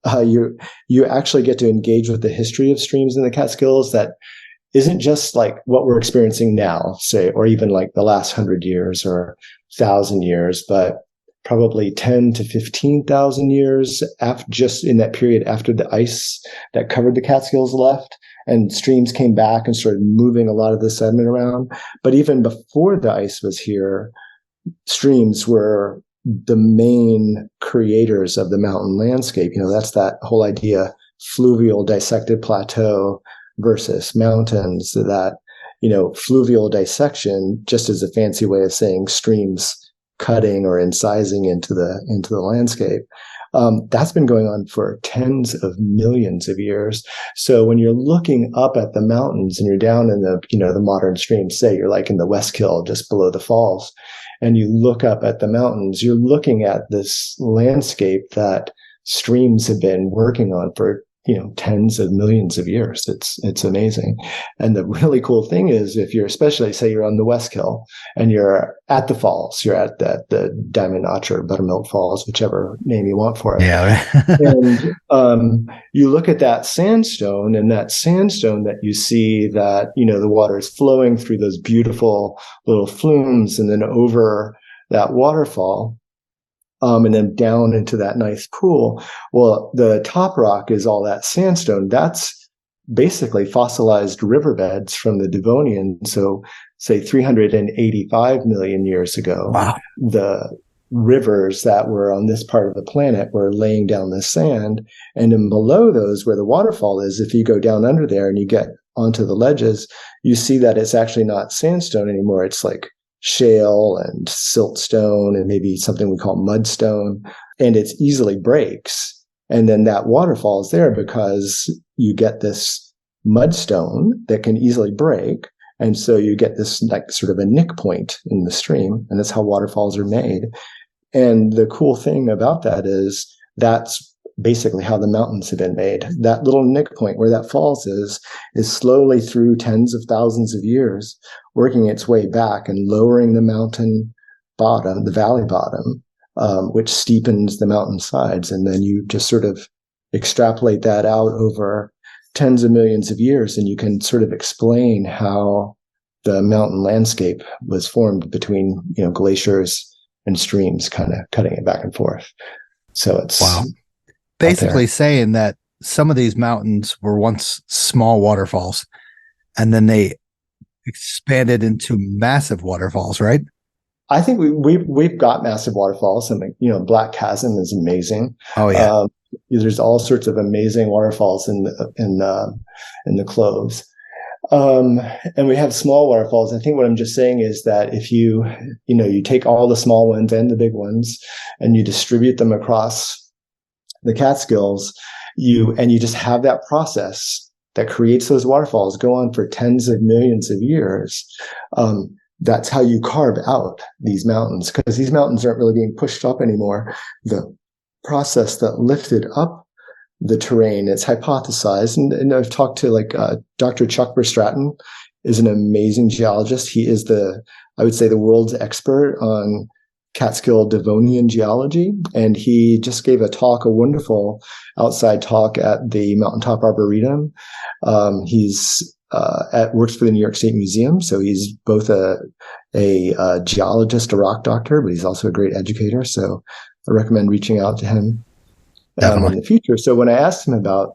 Speaker 1: you actually get to engage with the history of streams in the Catskills that isn't just like what we're experiencing now, say, or even like the last 100 years or 1,000 years, but probably 10 to 15,000 years just in that period after the ice that covered the Catskills left, and streams came back and started moving a lot of the sediment around. But even before the ice was here, streams were the main creators of the mountain landscape. That's that whole idea, fluvial dissected plateau versus mountains, that, fluvial dissection just is a fancy way of saying streams cutting or incising into the landscape. That's been going on for tens of millions of years. So when you're looking up at the mountains and you're down in the modern streams, say you're like in the Westkill just below the falls, and you look up at the mountains, you're looking at this landscape that streams have been working on for tens of millions of years. It's amazing. And the really cool thing is, if you're, especially say you're on the Westkill and you're at the falls, you're at the Diamond Notch or Buttermilk Falls, whichever name you want for it.
Speaker 2: Yeah.
Speaker 1: And you look at that sandstone that you see that, the water is flowing through those beautiful little flumes and then over that waterfall. And then down into that nice pool. Well, the top rock is all that sandstone. That's basically fossilized riverbeds from the Devonian. So, say 385 million years ago,
Speaker 2: wow.
Speaker 1: The rivers that were on this part of the planet were laying down the sand. And then below those, where the waterfall is, if you go down under there and you get onto the ledges, you see that it's actually not sandstone anymore. It's like shale and siltstone and maybe something we call mudstone, and it easily breaks. And then that waterfall is there because you get this mudstone that can easily break. And so you get this like sort of a nick point in the stream, and that's how waterfalls are made. And the cool thing about that is that's basically how the mountains have been made. That little nick point where that falls is slowly through tens of thousands of years working its way back and lowering the mountain bottom, the valley bottom, which steepens the mountain sides. And then you just sort of extrapolate that out over tens of millions of years, and you can sort of explain how the mountain landscape was formed between, glaciers and streams kind of cutting it back and forth. So it's
Speaker 2: wow. Basically saying that some of these mountains were once small waterfalls, and then they expanded into massive waterfalls, right?
Speaker 1: I think we've got massive waterfalls. I mean, Black Chasm is amazing.
Speaker 2: Oh yeah.
Speaker 1: There's all sorts of amazing waterfalls in the Cloves. And we have small waterfalls. I think what I'm just saying is that if you take all the small ones and the big ones and you distribute them across the Catskills, you just have that process that creates those waterfalls go on for tens of millions of years. that's how you carve out these mountains, because these mountains aren't really being pushed up anymore. The process that lifted up the terrain, it's hypothesized, and I've talked to Dr. Chuck Verstraeten is an amazing geologist. He is I would say the world's expert on Catskill Devonian geology, and he just gave a wonderful outside talk at the Mountaintop Arboretum. He's works for the New York State Museum, so he's both a geologist, a rock doctor, but he's also a great educator. So I recommend reaching out to him in the future. So when I asked him about,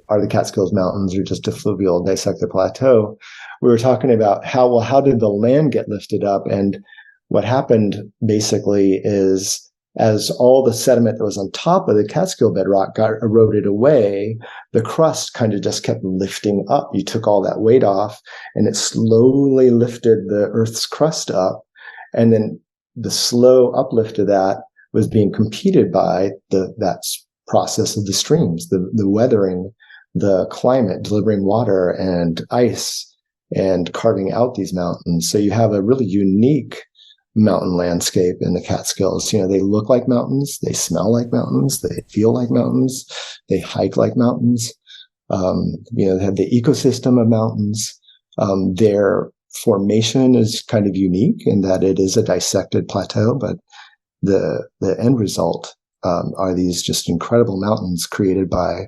Speaker 1: are the Catskills Mountains or just a fluvial dissected plateau, we were talking about how did the land get lifted up? And what happened basically is, as all the sediment that was on top of the Catskill bedrock got eroded away, the crust kind of just kept lifting up. You took all that weight off, and it slowly lifted the Earth's crust up. And then the slow uplift of that was being competed by that process of the streams, the weathering, the climate, delivering water and ice, and carving out these mountains. So you have a really unique mountain landscape in the Catskills. They look like mountains, they smell like mountains, they feel like mountains, they hike like mountains. They have the ecosystem of mountains. Their formation is kind of unique in that it is a dissected plateau, but the end result are these just incredible mountains created by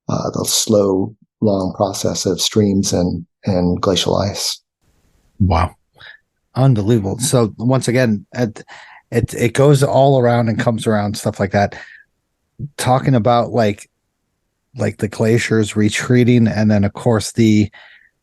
Speaker 1: the slow, long process of streams and glacial ice.
Speaker 2: Wow. Unbelievable. So once again, it goes all around and comes around, stuff like that. Talking about like the glaciers retreating, and then of course the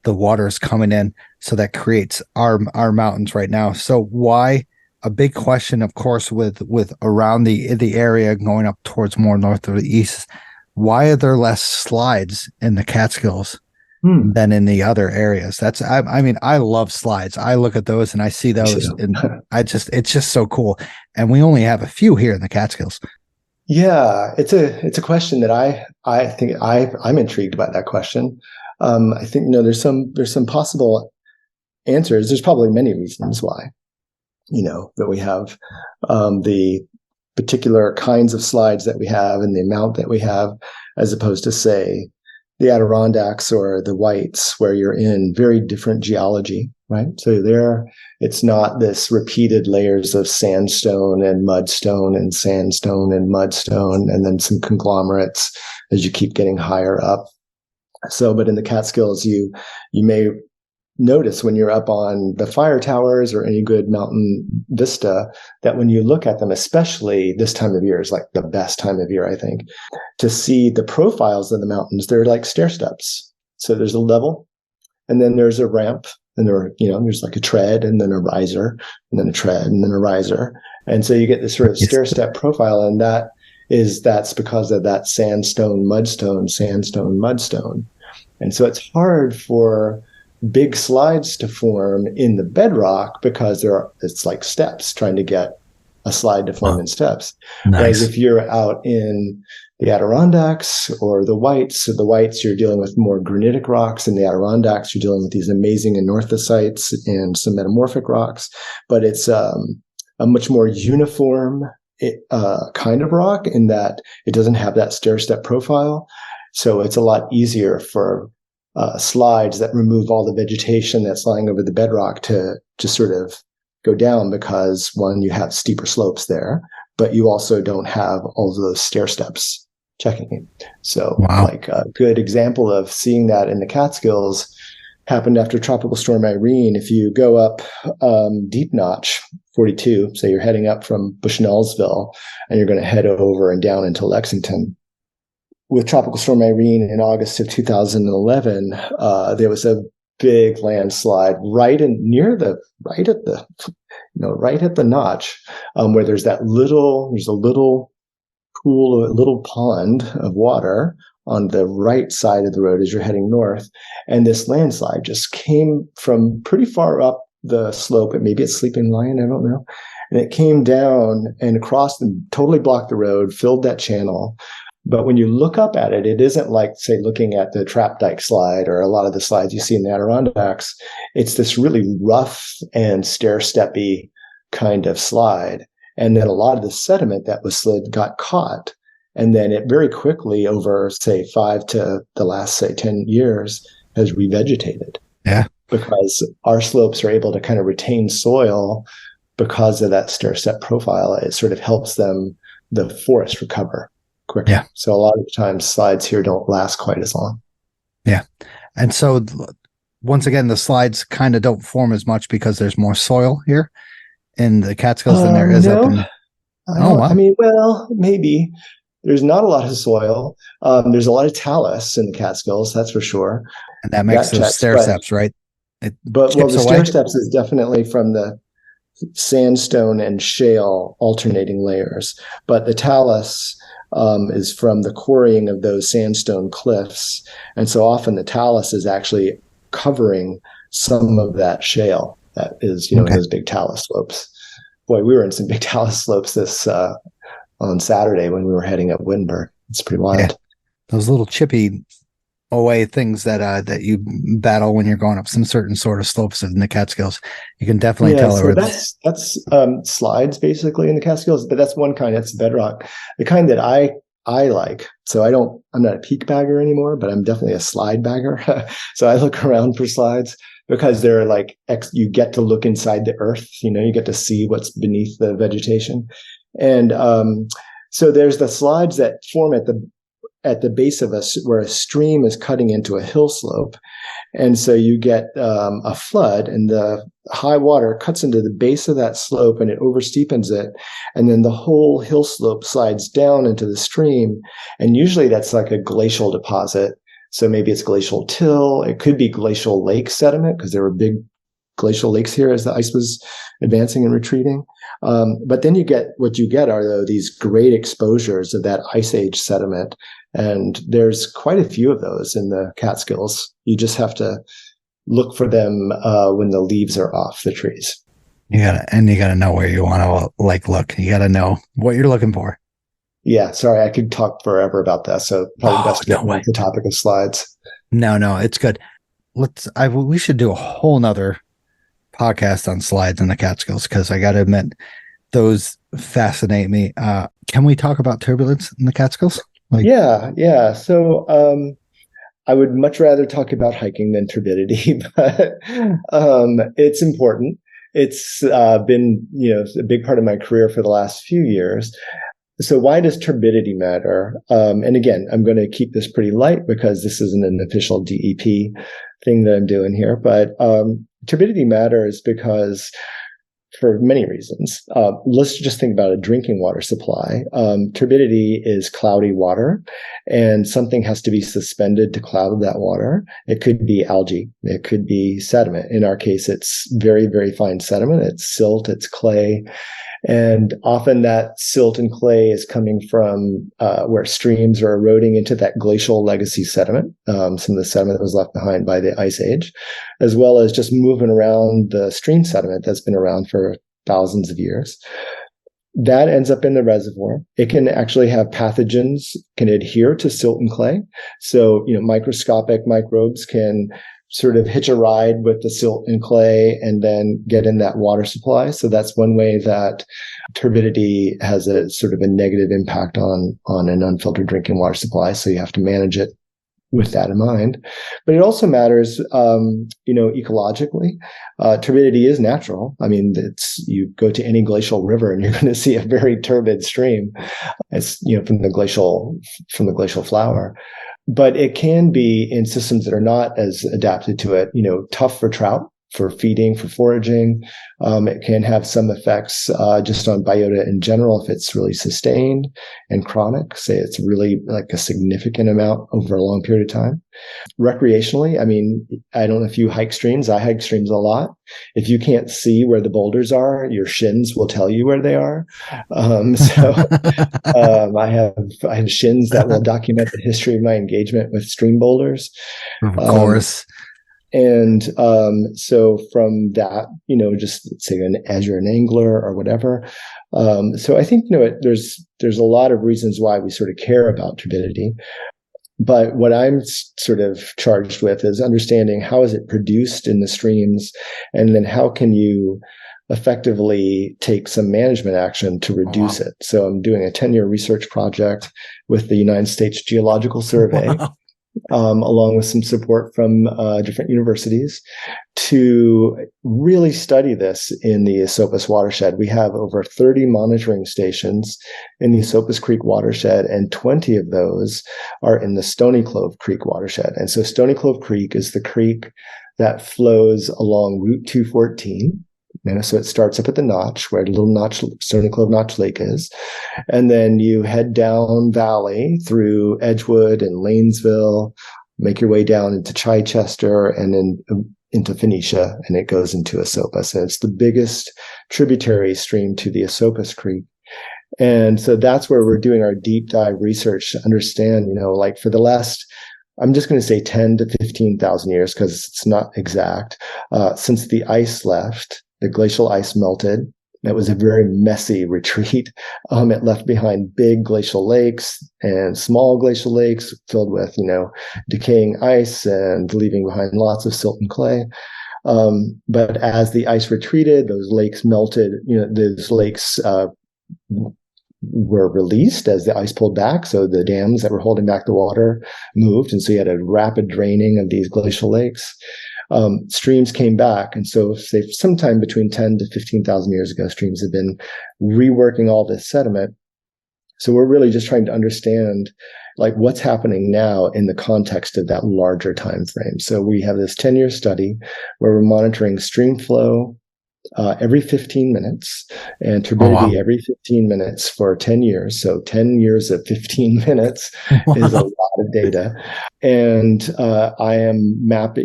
Speaker 2: water is coming in, so that creates our mountains right now. So why, a big question, of course, with around the area going up towards more north or the east, why are there less slides in the Catskills than in the other areas? I love slides. I look at those and I see those, and it's just so cool. And we only have a few here in the Catskills.
Speaker 1: Yeah, it's a question that I think I'm intrigued by that question. I think there's some possible answers. There's probably many reasons why that we have the particular kinds of slides that we have and the amount that we have, as opposed to, say, the Adirondacks or the Whites, where you're in very different geology, right? So it's not this repeated layers of sandstone and mudstone and sandstone and mudstone, and then some conglomerates as you keep getting higher up. So, but in the Catskills, you may notice when you're up on the fire towers or any good mountain vista that when you look at them, especially this time of year is like the best time of year, I think, to see the profiles of the mountains. They're like stair steps. So there's a level, and then there's a ramp, and there's like a tread, and then a riser, and then a tread, and then a riser. And so you get this sort of stair step profile, and that's because of that sandstone, mudstone. And so it's hard for big slides to form in the bedrock because it's like steps, trying to get a slide to form in steps.
Speaker 2: Nice.
Speaker 1: Whereas if you're out in the Adirondacks or the Whites, you're dealing with more granitic rocks. In the Adirondacks, you're dealing with these amazing anorthosites and some metamorphic rocks. But it's a much more uniform kind of rock in that it doesn't have that stair-step profile. So it's a lot easier for slides that remove all the vegetation that's lying over the bedrock to sort of go down, because one, you have steeper slopes there, but you also don't have all of those stair steps checking it. So like a good example of seeing that in the Catskills happened after Tropical Storm Irene. If you go up Deep Notch 42, say you're heading up from Bushnellsville and you're going to head over and down into Lexington. With Tropical Storm Irene in August of 2011, there was a big landslide right at the notch, where there's a little pool, a little pond of water on the right side of the road as you're heading north. And this landslide just came from pretty far up the slope, and maybe it's Sleeping Lion, I don't know. And it came down and across and totally blocked the road, filled that channel. But when you look up at it, it isn't like, say, looking at the Trap Dyke slide or a lot of the slides you see in the Adirondacks. It's this really rough and stair-steppy kind of slide. And then a lot of the sediment that was slid got caught. And then it very quickly, over, say, 5 to the last, say, 10 years, has revegetated.
Speaker 2: Yeah.
Speaker 1: Because our slopes are able to kind of retain soil because of that stair-step profile. It sort of helps the forest recover quicker.
Speaker 2: Yeah.
Speaker 1: So a lot of times slides here don't last quite as long.
Speaker 2: Yeah. And so once again, the slides kind of don't form as much because there's more soil here in the Catskills than there is up in.
Speaker 1: Oh, wow. I mean, well, maybe. There's not a lot of soil. There's a lot of talus in the Catskills, that's for sure.
Speaker 2: And that makes those stair steps, right?
Speaker 1: The stair steps is definitely from the sandstone and shale alternating layers. But the talus is from the quarrying of those sandstone cliffs. And so often the talus is actually covering some of that shale that is, in those big talus slopes. Boy, we were in some big talus slopes this on Saturday when we were heading up Wittenberg. It's pretty wild.
Speaker 2: Yeah. Those little chippy away things that you battle when you're going up some certain sort of slopes in the Catskills. You can definitely tell.
Speaker 1: So that's slides basically in the Catskills, but that's one kind. That's bedrock. The kind that I like. So I'm not a peak bagger anymore, but I'm definitely a slide bagger. So I look around for slides because they're like you get to look inside the earth. You get to see what's beneath the vegetation. And so there's the slides that form at the base of where a stream is cutting into a hill slope. And so you get a flood, and the high water cuts into the base of that slope and it oversteepens it. And then the whole hill slope slides down into the stream. And usually that's like a glacial deposit. So maybe it's glacial till. It could be glacial lake sediment because there were big glacial lakes here as the ice was advancing and retreating. But then what you get are these great exposures of that ice age sediment. And there's quite a few of those in the Catskills. You just have to look for them when the leaves are off the trees.
Speaker 2: You gotta know where you want to look. You gotta know what you're looking for.
Speaker 1: Yeah, sorry, I could talk forever about that. So probably best to get on the topic of slides.
Speaker 2: No, it's good. We should do a whole nother podcast on slides in the Catskills because I got to admit, those fascinate me. Can we talk about turbulence in the Catskills?
Speaker 1: Yeah. So I would much rather talk about hiking than turbidity, but it's important. It's been a big part of my career for the last few years. So why does turbidity matter? And again, I'm going to keep this pretty light because this isn't an official DEP thing that I'm doing here. But turbidity matters because for many reasons. Let's just think about a drinking water supply. Turbidity is cloudy water, and something has to be suspended to cloud that water. It could be algae. It could be sediment. In our case, it's very, very fine sediment. It's silt, it's clay. And often that silt and clay is coming from where streams are eroding into that glacial legacy sediment, some of the sediment that was left behind by the ice age, as well as just moving around the stream sediment that's been around for thousands of years. That ends up in the reservoir. It can actually have pathogens, can adhere to silt and clay. So, microscopic microbes can sort of hitch a ride with the silt and clay and then get in that water supply. So that's one way that turbidity has a sort of a negative impact on an unfiltered drinking water supply. So you have to manage it with that in mind. But it also matters, ecologically. Turbidity is natural. I mean, you go to any glacial river and you're going to see a very turbid stream. It's, from the glacial flower. But it can be in systems that are not as adapted to it, tough for trout, for feeding, for foraging. It can have some effects just on biota in general if it's really sustained and chronic, say it's really like a significant amount over a long period of time. Recreationally, I mean, I don't know if you hike streams. I hike streams a lot. If you can't see where the boulders are, your shins will tell you where they are. I have shins that will document the history of my engagement with stream boulders.
Speaker 2: Of course.
Speaker 1: And so from that, just say as you're an angler or whatever, So I think, there's a lot of reasons why we sort of care about turbidity. But what I'm sort of charged with is understanding how is it produced in the streams, and then how can you effectively take some management action to reduce it. So I'm doing a 10-year research project with the United States Geological Survey, along with some support from different universities, to really study this in the Esopus watershed. We have over 30 monitoring stations in the Esopus Creek watershed, and 20 of those are in the Stony Clove Creek watershed. And so Stony Clove Creek is the creek that flows along Route 214. So it starts up at the Notch, where the little Notch, Stony Clove Notch Lake is. And then you head down valley through Edgewood and Lanesville, make your way down into Chichester and then into Phoenicia, and it goes into Esopus. And it's the biggest tributary stream to the Esopus Creek. And so that's where we're doing our deep dive research to understand, for the last, I'm just going to say 10 to 15,000 years, because it's not exact, since the ice left. The glacial ice melted. It was a very messy retreat. It left behind big glacial lakes and small glacial lakes filled with, decaying ice and leaving behind lots of silt and clay. But as the ice retreated, those lakes melted. Those lakes were released as the ice pulled back. So the dams that were holding back the water moved. And so you had a rapid draining of these glacial lakes. Streams came back. And so say sometime between 10 to 15,000 years ago, streams have been reworking all this sediment. So we're really just trying to understand what's happening now in the context of that larger time frame. So we have this 10-year study where we're monitoring stream flow every 15 minutes and turbidity every 15 minutes for 10 years. So 10 years of 15 minutes is a lot of data. And I am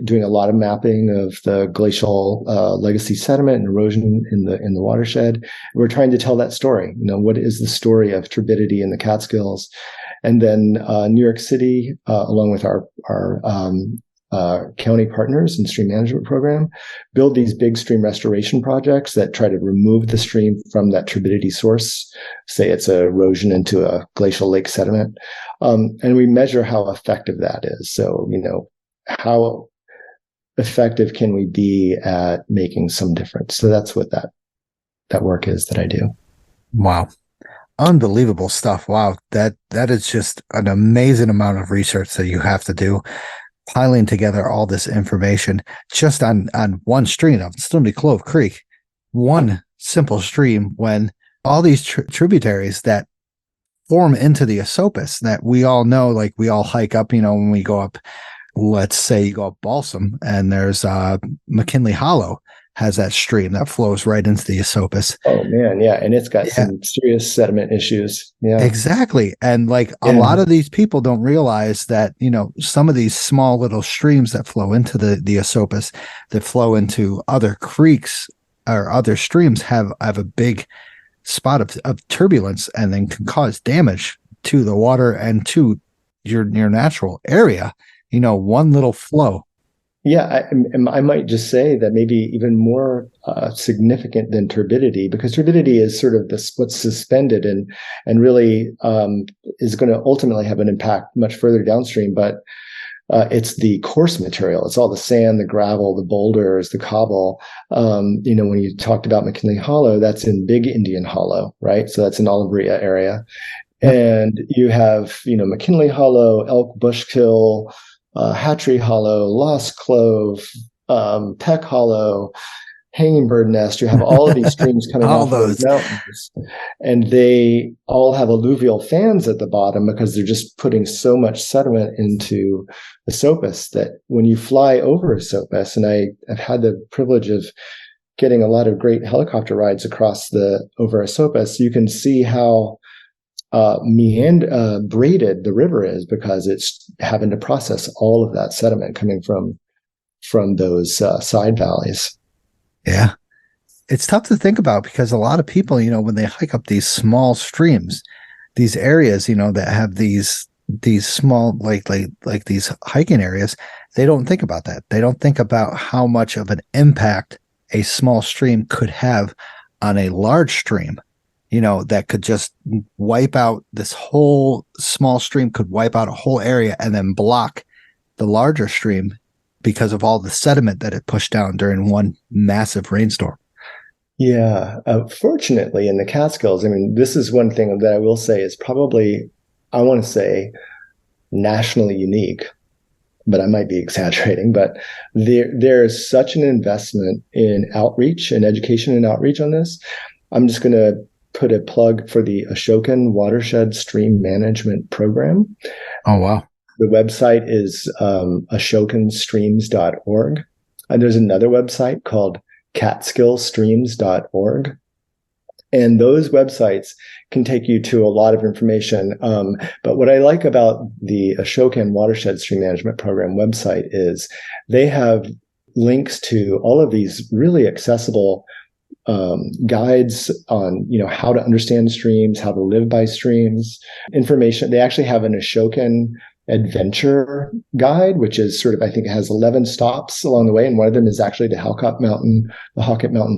Speaker 1: doing a lot of mapping of the glacial legacy sediment and erosion in the watershed. We're trying to tell that story. What is the story of turbidity in the Catskills? And then New York City, along with our county partners and stream management program, build these big stream restoration projects that try to remove the stream from that turbidity source. Say it's erosion into a glacial lake sediment. And we measure how effective that is. So, how effective can we be at making some difference? So that's what that work is that I do.
Speaker 2: Wow. Unbelievable stuff. Wow. That is just an amazing amount of research that you have to do, piling together all this information just on one stream of Stony Clove Creek, one simple stream, when all these tributaries that form into the Esopus that we all know, we all hike up, when we go up, let's say you go up Balsam, and there's McKinley Hollow has that stream that flows right into the Esopus.
Speaker 1: Oh man, yeah, and it's got some serious sediment issues. Yeah,
Speaker 2: exactly. And a lot of these people don't realize that some of these small little streams that flow into the Esopus, that flow into other creeks or other streams, have a big spot of turbulence, and then can cause damage to the water and to your natural area. One little flow.
Speaker 1: Yeah, I might just say that maybe even more significant than turbidity, because turbidity is sort of what's suspended and really is going to ultimately have an impact much further downstream. But it's the coarse material. It's all the sand, the gravel, the boulders, the cobble. When you talked about McKinley Hollow, that's in Big Indian Hollow, right? So that's in Olivria area. And you have, McKinley Hollow, Elk Bushkill, Hatchery Hollow, Lost Clove, Peck Hollow, Hanging Bird Nest. You have all of these streams coming off those mountains, and they all have alluvial fans at the bottom because they're just putting so much sediment into the Esopus that when you fly over Esopus, and I've had the privilege of getting a lot of great helicopter rides over Esopus, you can see how braided the river is, because it's having to process all of that sediment coming from those side valleys.
Speaker 2: Yeah. It's tough to think about, because a lot of people, when they hike up these small streams, these areas, that have these small, like these hiking areas, they don't think about that. They don't think about how much of an impact a small stream could have on a large stream. that could just wipe out this whole small stream, could wipe out a whole area and then block the larger stream because of all the sediment that it pushed down during one massive rainstorm.
Speaker 1: Yeah. Fortunately, in the Catskills, I mean, this is one thing that I will say is probably, I want to say, nationally unique, but I might be exaggerating. But there is such an investment in outreach and education and outreach on this. I'm just going to put a plug for the Ashokan Watershed Stream Management Program.
Speaker 2: Oh, wow.
Speaker 1: The website is ashokanstreams.org. And there's another website called catskillstreams.org. And those websites can take you to a lot of information. But what I like about the Ashokan Watershed Stream Management Program website is they have links to all of these really accessible guides on, how to understand streams, how to live by streams, information. They actually have an Ashokan adventure guide, which is sort of, I think it has 11 stops along the way. And one of them is actually to the Hawkett Mountain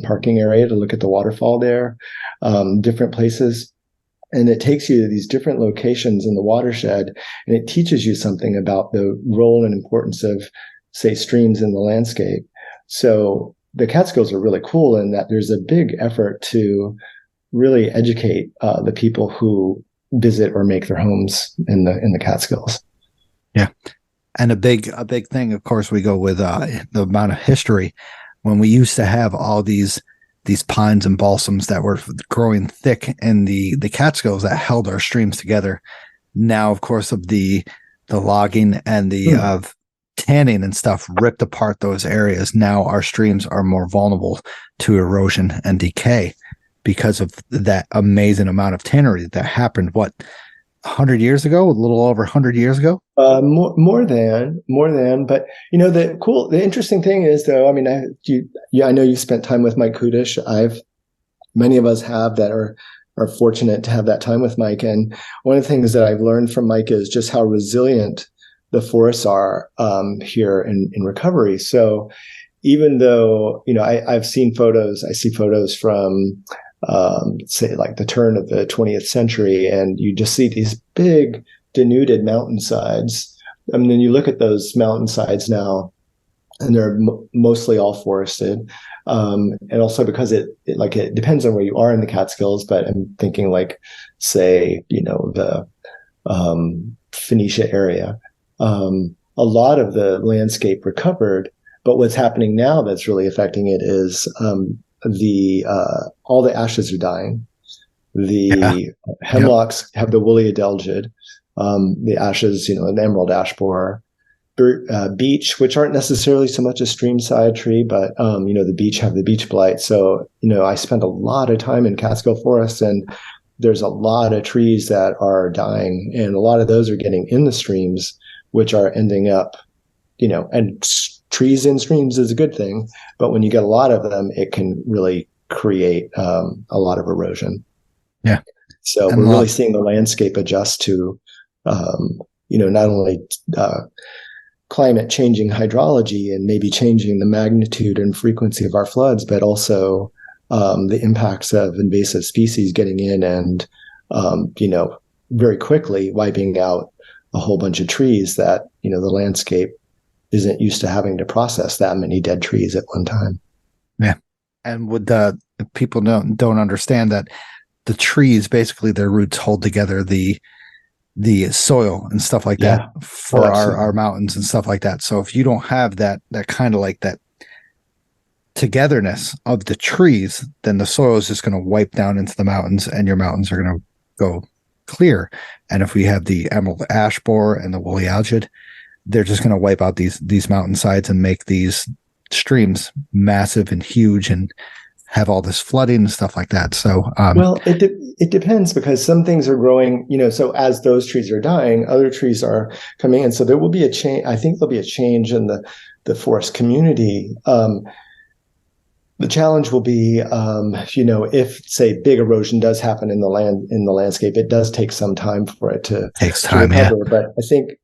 Speaker 1: parking area to look at the waterfall there, different places. And it takes you to these different locations in the watershed, and it teaches you something about the role and importance of, say, streams in the landscape. So the Catskills are really cool in that there's a big effort to really educate the people who visit or make their homes in the Catskills.
Speaker 2: Yeah, and a big thing, of course, we go with the amount of history when we used to have all these pines and balsams that were growing thick in the Catskills that held our streams together. Now, of course, of the logging and the tanning and stuff ripped apart those areas. Now our streams are more vulnerable to erosion and decay because of that amazing amount of tannery that happened, 100 years ago, a little over 100 years ago?
Speaker 1: More than, but the interesting thing is, though, I mean, I know you spent time with Mike Kudish. Many of us have that are fortunate to have that time with Mike. And one of the things that I've learned from Mike is just how resilient the forests are here in recovery. So even though, I see photos from, say, like the turn of the 20th century, and you just see these big denuded mountainsides. I mean, then you look at those mountainsides now, and they're mostly all forested. And also because it depends on where you are in the Catskills, but I'm thinking like, say, the Phoenicia area. A lot of the landscape recovered, but what's happening now that's really affecting it is all the ashes are dying. The hemlocks have the woolly adelgid, the ashes, an emerald ash borer, beech, which aren't necessarily so much a streamside tree, but the beech have the beech blight. So I spent a lot of time in Catskill forests, and there's a lot of trees that are dying, and a lot of those are getting in the streams, which are ending up, and trees in streams is a good thing, but when you get a lot of them, it can really create a lot of erosion.
Speaker 2: Yeah.
Speaker 1: So we're really seeing the landscape adjust to, not only climate changing hydrology and maybe changing the magnitude and frequency of our floods, but also the impacts of invasive species getting in and, very quickly wiping out a whole bunch of trees that, the landscape isn't used to having to process that many dead trees at one time.
Speaker 2: Yeah. And would people don't understand that the trees, basically their roots hold together the soil and stuff like that for our mountains and stuff like that. So if you don't have that kind of like that togetherness of the trees, then the soil is just going to wipe down into the mountains, and your mountains are going to go clear. And if we have the emerald ash borer and the woolly algid, they're just going to wipe out these mountainsides and make these streams massive and huge and have all this flooding and stuff like that. So,
Speaker 1: it depends, because some things are growing, so as those trees are dying, other trees are coming in. So there will be a change. I think there'll be a change in the forest community. The challenge will be, if, say, big erosion does happen in the landscape, it does take some time for it to recover. Yeah. But I think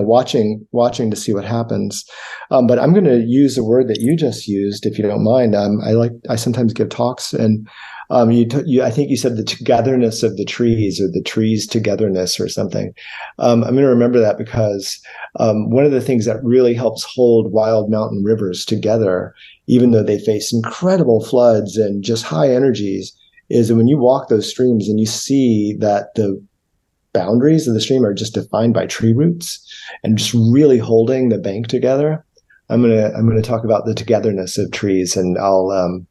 Speaker 1: watching to see what happens. But I'm going to use a word that you just used, if you don't mind. I sometimes give talks, and I think you said the togetherness of the trees, or the trees togetherness, or something. I'm going to remember that, because one of the things that really helps hold wild mountain rivers together, even though they face incredible floods and just high energies, is when you walk those streams and you see that the boundaries of the stream are just defined by tree roots and just really holding the bank together. I'm gonna talk about the togetherness of trees, and I'll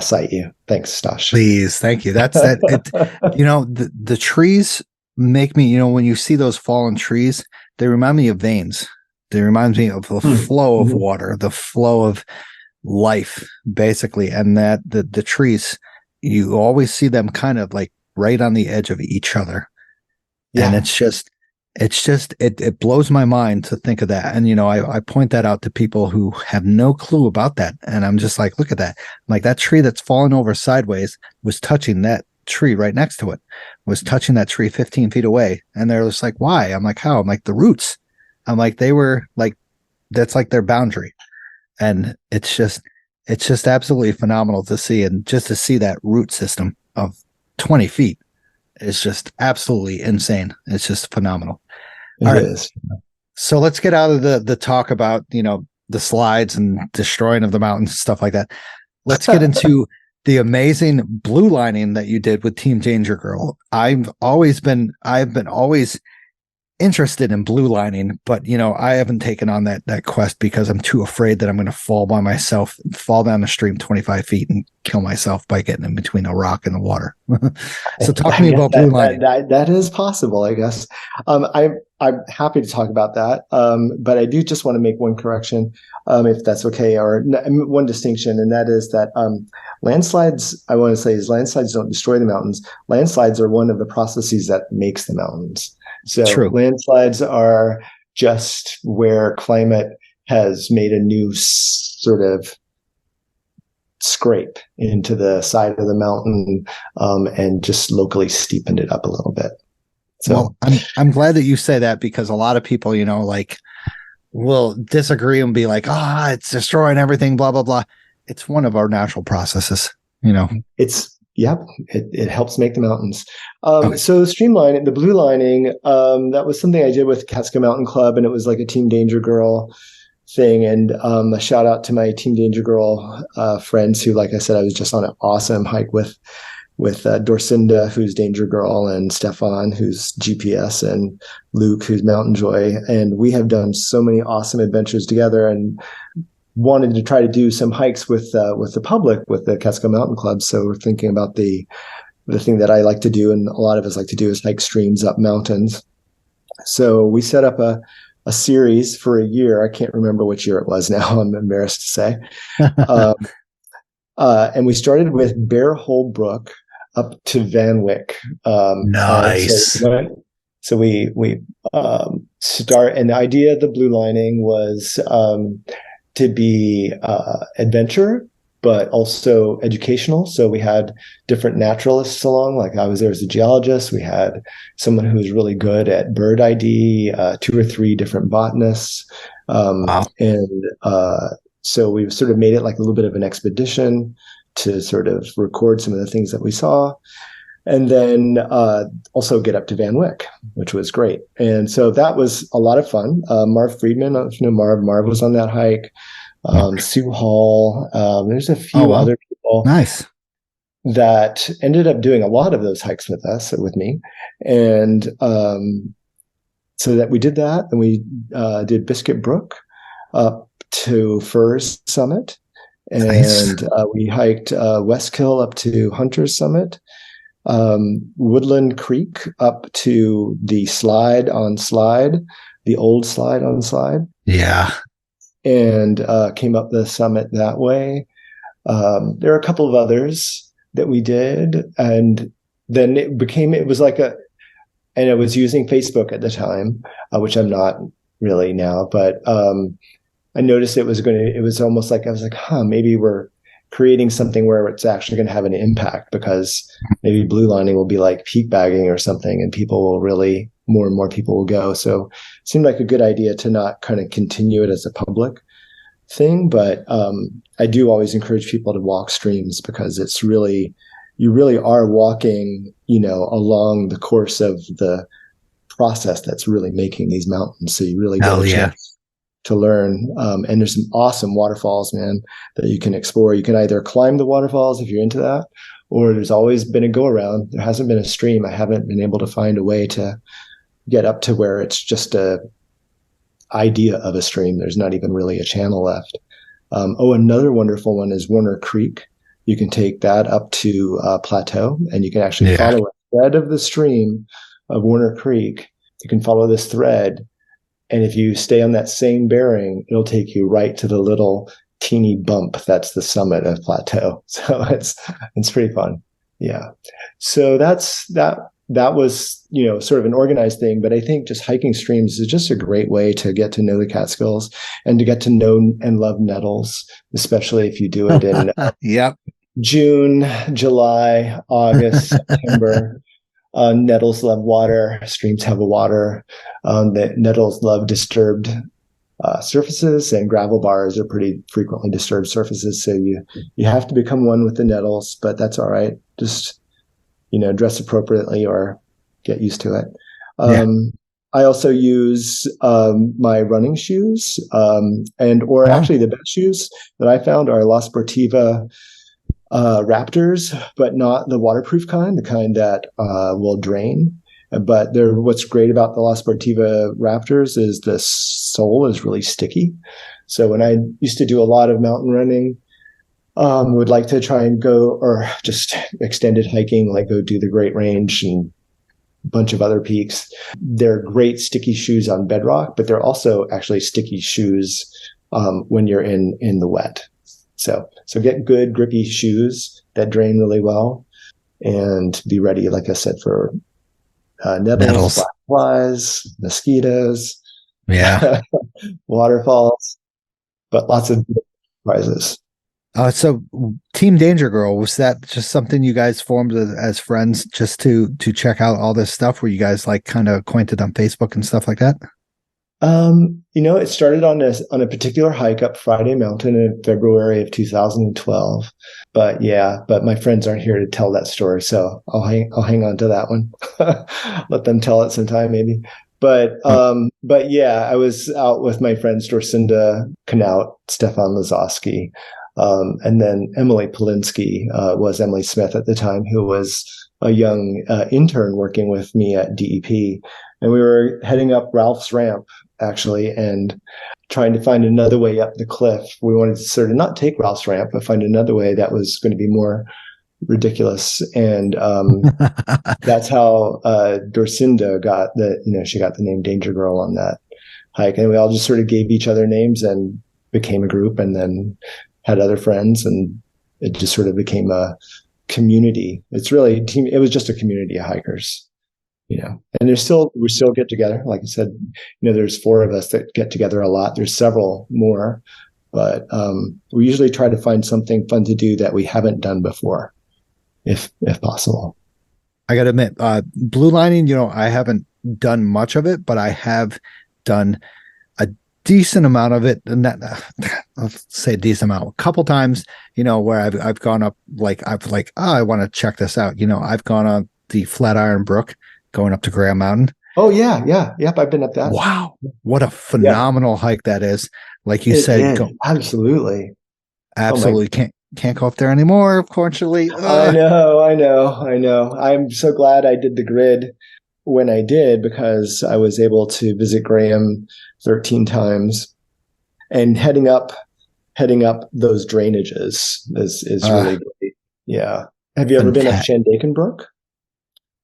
Speaker 1: cite you. Thanks, Stash.
Speaker 2: Please, thank you. That's that. The trees make me. When you see those fallen trees, they remind me of veins. They remind me of the flow of water, the flow of life, basically, and that the trees, you always see them kind of like right on the edge of each other. Yeah. And it blows my mind to think of that. And, I point that out to people who have no clue about that. And I'm just like, look at that. I'm like, that tree that's fallen over sideways was touching that tree right next to it, was touching that tree 15 feet away. And they're just like, why? I'm like, how? I'm like, the roots. I'm like, they were like, that's like their boundary. And it's just absolutely phenomenal to see. And just to see that root system of 20 feet is just absolutely insane. It's just phenomenal.
Speaker 1: It is.
Speaker 2: So let's get out of the talk about, the slides and destroying of the mountains and stuff like that. Let's get into the amazing blue lining that you did with Team Danger Girl. I've been always interested in blue lining, but I haven't taken on that quest because I'm too afraid that I'm going to fall by myself, fall down the stream 25 feet and kill myself by getting in between a rock and the water. So talk to me about blue lining.
Speaker 1: That is possible, I guess. I'm happy to talk about that. But I do just want to make one correction, if that's okay, or one distinction, and that is that landslides, I want to say, is landslides don't destroy the mountains. Landslides are one of the processes that makes the mountains. So True. Landslides are just where climate has made a new sort of scrape into the side of the mountain, and just locally steepened it up a little bit. So
Speaker 2: I'm glad that you say that, because a lot of people, will disagree and be like, it's destroying everything, blah, blah, blah. It's one of our natural processes,
Speaker 1: It helps make the mountains. So the blue lining, that was something I did with Catskill Mountain Club, and it was like a Team Danger Girl thing. And a shout out to my Team Danger Girl friends who, like I said, I was just on an awesome hike with Dorcinda, who's Danger Girl, and Stefan, who's GPS, and Luke, who's Mountain Joy. And we have done so many awesome adventures together, and wanted to try to do some hikes with the public, with the Catskill Mountain Club. So we're thinking about the thing that I like to do, and a lot of us like to do, is hike streams up mountains. So we set up a series for a year. I can't remember which year it was now. I'm embarrassed to say. And we started with Bear Hole Brook up to Van Wyck.
Speaker 2: Nice.
Speaker 1: So we start, and the idea of the blue lining was to be adventure, but also educational. So we had different naturalists along. Like I was there as a geologist. We had someone who was really good at bird ID, 2 or 3 different botanists. Wow. And so we sort of made it like a little bit of an expedition to sort of record some of the things that we saw. And then also get up to Van Wyck, which was great. And so that was a lot of fun. Marv Friedman, I don't know if you know Marv. Marv was on that hike. Sue Hall. There's a few other people.
Speaker 2: Nice.
Speaker 1: That ended up doing a lot of those hikes with me. And so that we did that. And we did Biscuit Brook up to Furs Summit. And nice. We hiked Westkill up to Hunter's Summit. Woodland Creek up to the slide on slide, the old slide on slide.
Speaker 2: Yeah.
Speaker 1: And came up the summit that way. There are a couple of others that we did. And then it was like and I was using Facebook at the time, which I'm not really now, but I noticed it was almost like, I was like, maybe we're creating something where it's actually going to have an impact, because maybe blue lining will be like peak bagging or something, and more and more people will go. So it seemed like a good idea to not kind of continue it as a public thing. But I do always encourage people to walk streams, because it's really you really are walking, along the course of the process that's really making these mountains. So you really get a chance to learn. And there's some awesome waterfalls, man, that you can explore. You can either climb the waterfalls if you're into that, or there's always been a go around. There hasn't been a stream. I haven't been able to find a way to get up to where it's just a idea of a stream. There's not even really a channel left. Another wonderful one is Warner Creek. You can take that up to Plateau, and you can actually follow a thread of the stream of Warner Creek. You can follow this thread, and if you stay on that same bearing, it'll take you right to the little teeny bump that's the summit of Plateau. So it's pretty fun. Yeah. So that was, sort of an organized thing, but I think just hiking streams is just a great way to get to know the Catskills and to get to know and love nettles, especially if you do it in June, July, August, September. Nettles love water. Streams have a water. The nettles love disturbed surfaces, and gravel bars are pretty frequently disturbed surfaces. So you have to become one with the nettles, but that's all right. Just dress appropriately or get used to it. I also use my running shoes, actually the best shoes that I found are La Sportiva Raptors, but not the waterproof kind, the kind that will drain. But what's great about the La Sportiva Raptors is the sole is really sticky. So when I used to do a lot of mountain running, would like to try and go, or just extended hiking, like go do the Great Range and a bunch of other peaks. They're great sticky shoes on bedrock, but they're also actually sticky shoes when you're in the wet. So get good grippy shoes that drain really well, and be ready, like I said, for nettles, black flies, mosquitoes, waterfalls, but lots of surprises.
Speaker 2: So Team Danger Girl, was that just something you guys formed as friends just to check out all this stuff? Were you guys like kind of acquainted on Facebook and stuff like that?
Speaker 1: It started on a particular hike up Friday Mountain in February of 2012. But my friends aren't here to tell that story, so I'll hang on to that one. Let them tell it sometime, maybe. But I was out with my friends Dorcinda Knaut, Stefan Lazowski, and then Emily Polinsky was Emily Smith at the time, who was a young intern working with me at DEP. And we were heading up Ralph's Ramp, actually, and trying to find another way up the cliff. We wanted to sort of not take Ralph's Ramp, but find another way that was going to be more ridiculous. And that's how Dorcinda got she got the name Danger Girl on that hike. And we all just sort of gave each other names and became a group, and then had other friends, and it just sort of became a community. It was just a community of hikers. And we still get together. Like I said, there's 4 of us that get together a lot. There's several more, but we usually try to find something fun to do that we haven't done before, if possible.
Speaker 2: I got to admit, blue lining, I haven't done much of it, but I have done a decent amount of it. And I'll say a decent amount, a couple times, where I've gone up, I want to check this out. I've gone on the Flatiron Brook, going up to Graham Mountain.
Speaker 1: Oh yeah. Yep. I've been up that.
Speaker 2: Wow. What a phenomenal hike that is. Like you said,
Speaker 1: absolutely.
Speaker 2: Can't go up there anymore, unfortunately.
Speaker 1: I know. I'm so glad I did the grid when I did, because I was able to visit Graham 13 times, and heading up those drainages is really great. Yeah. Have you ever been up Shandaken Brook?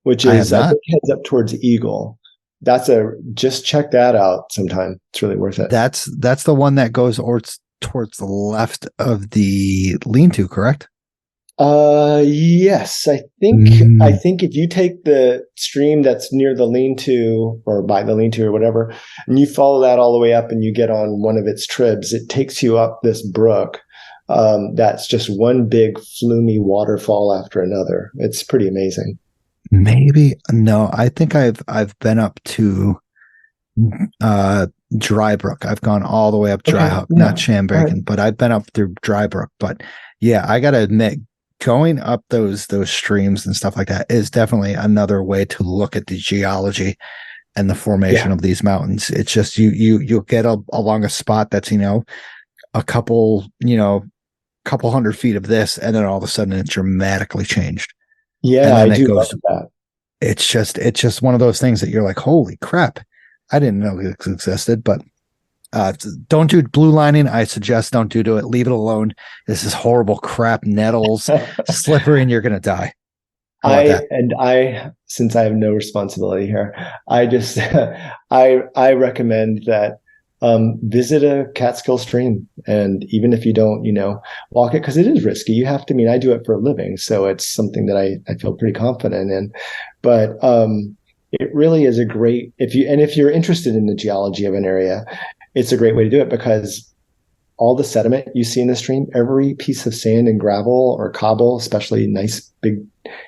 Speaker 1: Which is, I think, heads up towards Eagle. Just check that out sometime. It's really worth it.
Speaker 2: That's the one that goes towards the left of the lean-to, correct?
Speaker 1: Yes, I think if you take the stream that's near the lean-to, or by the lean-to or whatever, and you follow that all the way up and you get on one of its tribs, it takes you up this brook. That's just one big flumy waterfall after another. It's pretty amazing.
Speaker 2: Maybe no. I think I've been up to Dry Brook. I've gone all the way up Dry Brook, not Shandaken, but I've been up through Dry Brook. But yeah, I gotta admit, going up those streams and stuff like that is definitely another way to look at the geology and the formation of these mountains. It's just you'll get along a spot that's, a couple hundred feet of this, and then all of a sudden it's dramatically changed.
Speaker 1: Yeah, I do love that.
Speaker 2: It's just one of those things that you're like, holy crap, I didn't know this existed. But don't do blue lining. I suggest don't do it. Leave it alone. This is horrible crap. Nettles, slippery, and you're gonna die.
Speaker 1: Since I have no responsibility here, I just I recommend that visit a Catskill stream, and even if you don't, walk it, because it is risky. You have to. I mean, I do it for a living, so it's something that I feel pretty confident in. But it really is a great if you're interested in the geology of an area, it's a great way to do it, because all the sediment you see in the stream, every piece of sand and gravel or cobble, especially nice big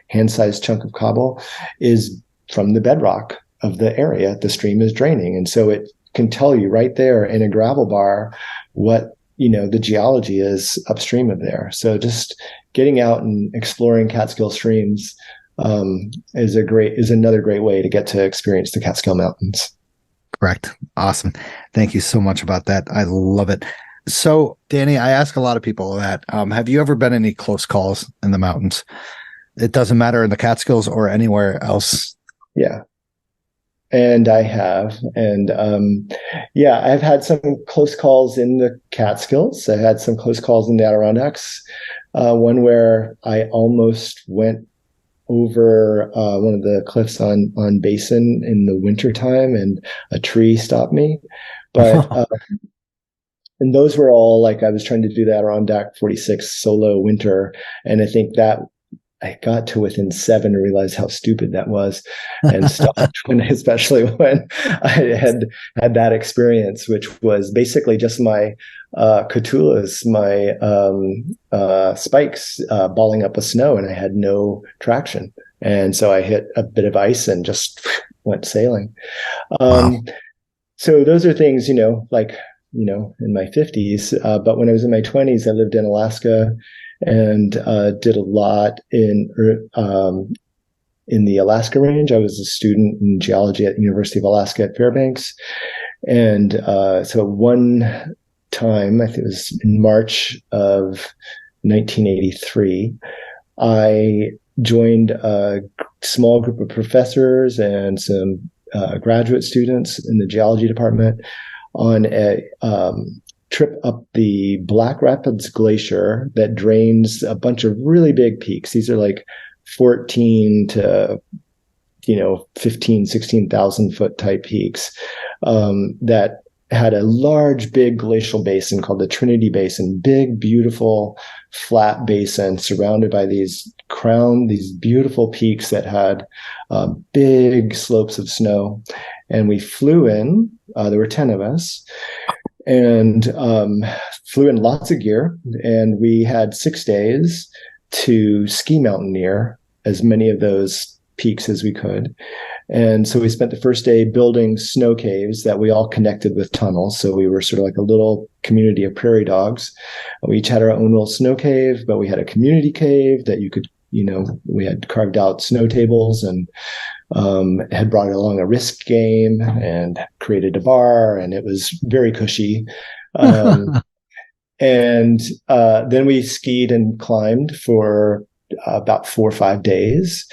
Speaker 1: hand-sized chunk of cobble, is from the bedrock of the area the stream is draining. And so it can tell you right there in a gravel bar what, the geology is upstream of there. So just getting out and exploring Catskill streams is another great way to get to experience the Catskill Mountains.
Speaker 2: Correct. Awesome. Thank you so much about that. I love it. So, Dany, I ask a lot of people that, have you ever been in any close calls in the mountains? It doesn't matter in the Catskills or anywhere else.
Speaker 1: Yeah. And I have. And I've had some close calls in the Catskills. I had some close calls in the Adirondacks. One where I almost went over one of the cliffs on Basin in the wintertime, and a tree stopped me. But and those were all like, I was trying to do that Adirondack 46 solo winter, and I think that I got to within 7 and realized how stupid that was, and stopped especially when I had that experience, which was basically just my Catulas, my spikes balling up with snow, and I had no traction. And so I hit a bit of ice and just went sailing.
Speaker 2: Wow.
Speaker 1: So those are things, in my 50s. But when I was in my 20s, I lived in Alaska and did a lot in the Alaska Range. I was a student in geology at the University of Alaska at Fairbanks. And so one time, I think it was in March of 1983, I joined a small group of professors and some graduate students in the geology department on a trip up the Black Rapids Glacier that drains a bunch of really big peaks. These are like 14 to 15, 16,000 foot type peaks that had a large, big glacial basin called the Trinity Basin, big, beautiful, flat basin surrounded by these beautiful peaks that had big slopes of snow. And we flew in, there were 10 of us, and flew in lots of gear. And we had 6 days to ski mountaineer as many of those peaks as we could. And so we spent the first day building snow caves that we all connected with tunnels. So we were sort of like a little community of prairie dogs. We each had our own little snow cave, but we had a community cave that you could, we had carved out snow tables and had brought along a risk game and created a bar, and it was very cushy. And then we skied and climbed for about 4 or 5 days.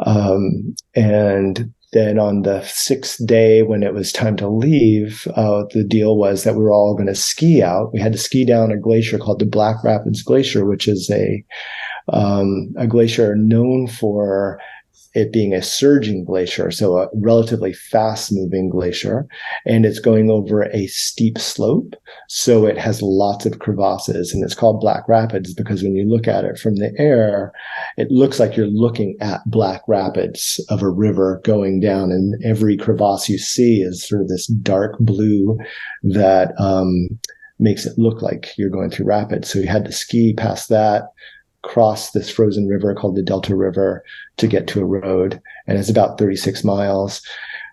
Speaker 1: And then on the 6th day, when it was time to leave, the deal was that we were all going to ski out. We had to ski down a glacier called the Black Rapids Glacier, which is a glacier known for it being a surging glacier, so a relatively fast-moving glacier, and it's going over a steep slope, so it has lots of crevasses, and it's called Black Rapids because when you look at it from the air, it looks like you're looking at Black Rapids of a river going down, and every crevasse you see is sort of this dark blue that makes it look like you're going through rapids. So you had to ski past that, cross this frozen river called the Delta River to get to a road, and it's about 36 miles.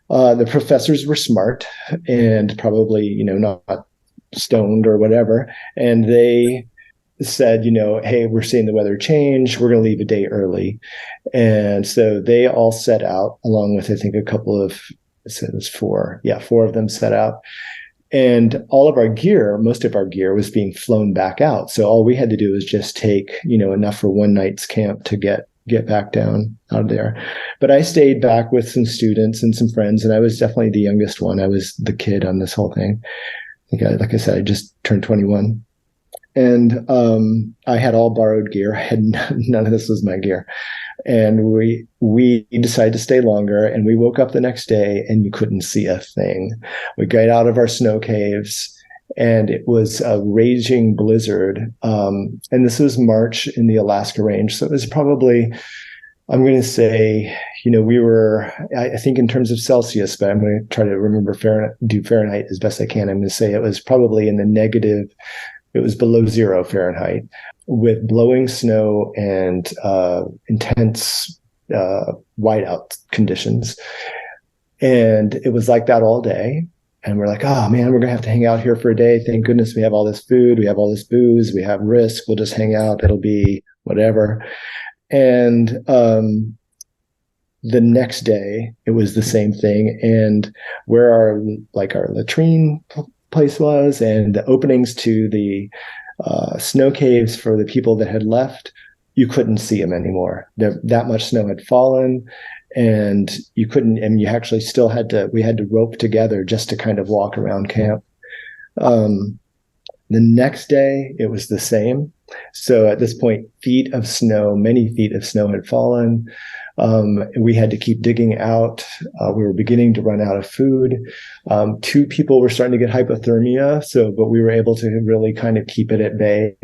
Speaker 1: The professors were smart and probably, not stoned or whatever, and they said, hey, we're seeing the weather change. We're going to leave a day early. And so they all set out along with, I think, a couple of, so it was four. Yeah, four of them set out. And all of our gear, most of our gear was being flown back out. So all we had to do was just take, enough for one night's camp to get back down out of there. But I stayed back with some students and some friends, and I was definitely the youngest one. I was the kid on this whole thing. I think, like I said, I just turned 21. And I had all borrowed gear. I had none of this was my gear. And we decided to stay longer, and we woke up the next day and you couldn't see a thing. We got out of our snow caves, and it was a raging blizzard. And this was March in the Alaska range. So it was probably, I'm going to say, we were, I think in terms of Celsius, but I'm going to try to remember Fahrenheit as best I can. I'm going to say it was probably in the negative. It was below 0 Fahrenheit with blowing snow and intense whiteout conditions. And it was like that all day. And we're like, oh man, we're going to have to hang out here for a day. Thank goodness we have all this food. We have all this booze. We have risk. We'll just hang out. It'll be whatever. And the next day, it was the same thing. And where our latrine place was and the openings to the snow caves for the people that had left, you couldn't see them anymore. That much snow had fallen, and you couldn't, and you actually still we had to rope together just to kind of walk around camp. The next day, it was the same. So at this point, many feet of snow had fallen. We had to keep digging out. We were beginning to run out of food. 2 people were starting to get hypothermia. But we were able to really kind of keep it at bay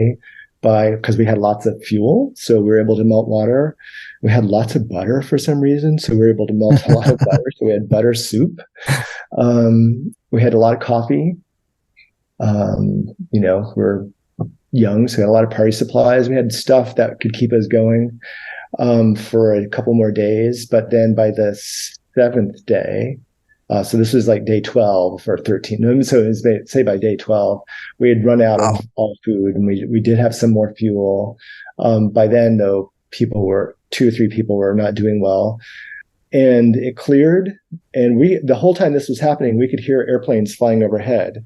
Speaker 1: because we had lots of fuel. So we were able to melt water. We had lots of butter for some reason. So we were able to melt a lot of butter. So we had butter soup. We had a lot of coffee. We're young, so we had a lot of party supplies. We had stuff that could keep us going for a couple more days. But then by the 7th day, so this was like day 12 or 13. So it was, say by day 12, we had run out of all food, and we did have some more fuel. By then, though, 2 or 3 people were not doing well. And it cleared. And the whole time this was happening, we could hear airplanes flying overhead.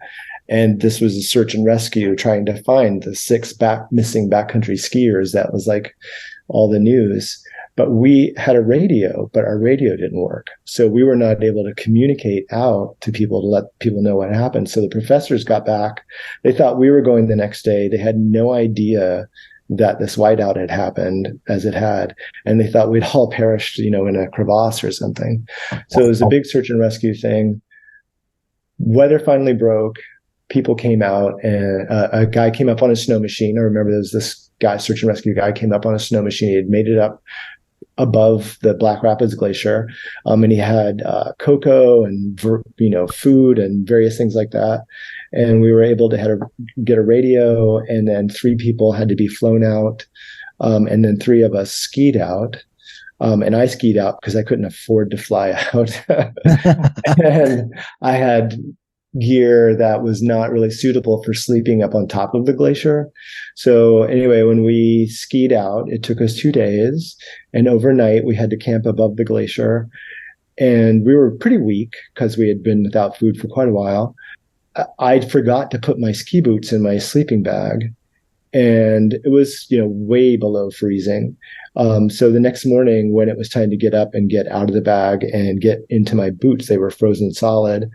Speaker 1: And this was a search and rescue trying to find the 6 missing backcountry skiers. That was like all the news. But we had a radio, but our radio didn't work. So we were not able to communicate out to people to let people know what happened. So the professors got back. They thought we were going the next day. They had no idea that this whiteout had happened as it had. And they thought we'd all perished, in a crevasse or something. So it was a big search and rescue thing. Weather finally broke. People came out, and a guy came up on a snow machine. I remember there was this guy, search and rescue guy, came up on a snow machine. He had made it up above the Black Rapids Glacier. And he had cocoa and, food and various things like that. And we were able to get a radio, and then 3 people had to be flown out. And then 3 of us skied out. And I skied out because I couldn't afford to fly out. And I had gear that was not really suitable for sleeping up on top of the glacier. So anyway, when we skied out, it took us 2 days, and overnight we had to camp above the glacier. And we were pretty weak because we had been without food for quite a while. I forgot to put my ski boots in my sleeping bag, and it was, way below freezing. So the next morning when it was time to get up and get out of the bag and get into my boots, they were frozen solid.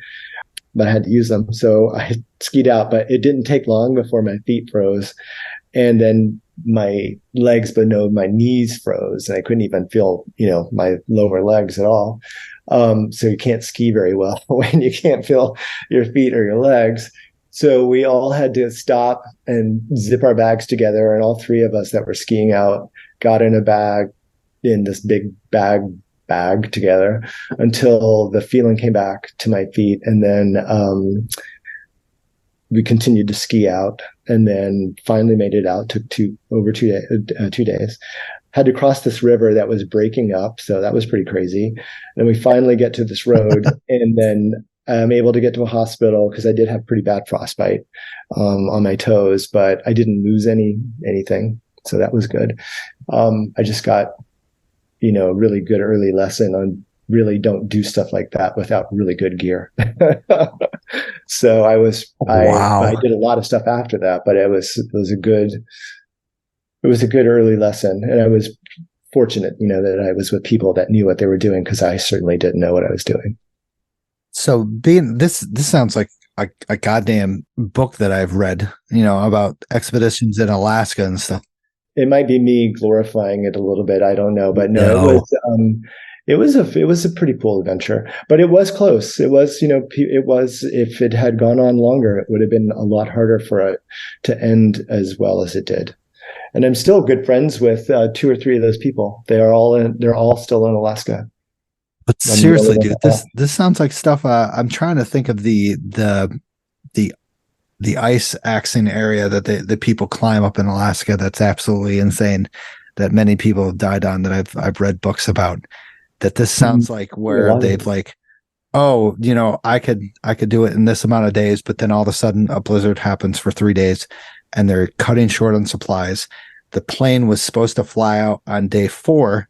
Speaker 1: But I had to use them. So I skied out, but it didn't take long before my feet froze. And then my legs, but no, my knees froze, and I couldn't even feel, my lower legs at all. So you can't ski very well when you can't feel your feet or your legs. So we all had to stop and zip our bags together. And all 3 of us that were skiing out got in this big bag together until the feeling came back to my feet. And then we continued to ski out, and then finally made it out. Took 2 days. Had to cross this river that was breaking up. So that was pretty crazy. And we finally get to this road, and then I'm able to get to a hospital because I did have pretty bad frostbite on my toes, but I didn't lose anything. So that was good. I just got, a really good early lesson on really don't do stuff like that without really good gear. So I did a lot of stuff after that, but it was a good early lesson. And I was fortunate, that I was with people that knew what they were doing, because I certainly didn't know what I was doing.
Speaker 2: So this sounds like a goddamn book that I've read, about expeditions in Alaska and stuff.
Speaker 1: It might be me glorifying it a little bit. I don't know, but no. It was a pretty cool adventure, but it was close. It was, if it had gone on longer, it would have been a lot harder for it to end as well as it did. And I'm still good friends with 2 or 3 of those people. They're all still in Alaska.
Speaker 2: But seriously, dude, this sounds like stuff. I'm trying to think of the ice axing area that the people climb up in Alaska. That's absolutely insane. That many people have died on. That I've read books about. That this sounds like where they've like, oh, I could do it in this amount of days, but then all of a sudden a blizzard happens for 3 days, and they're cutting short on supplies. The plane was supposed to fly out on day 4,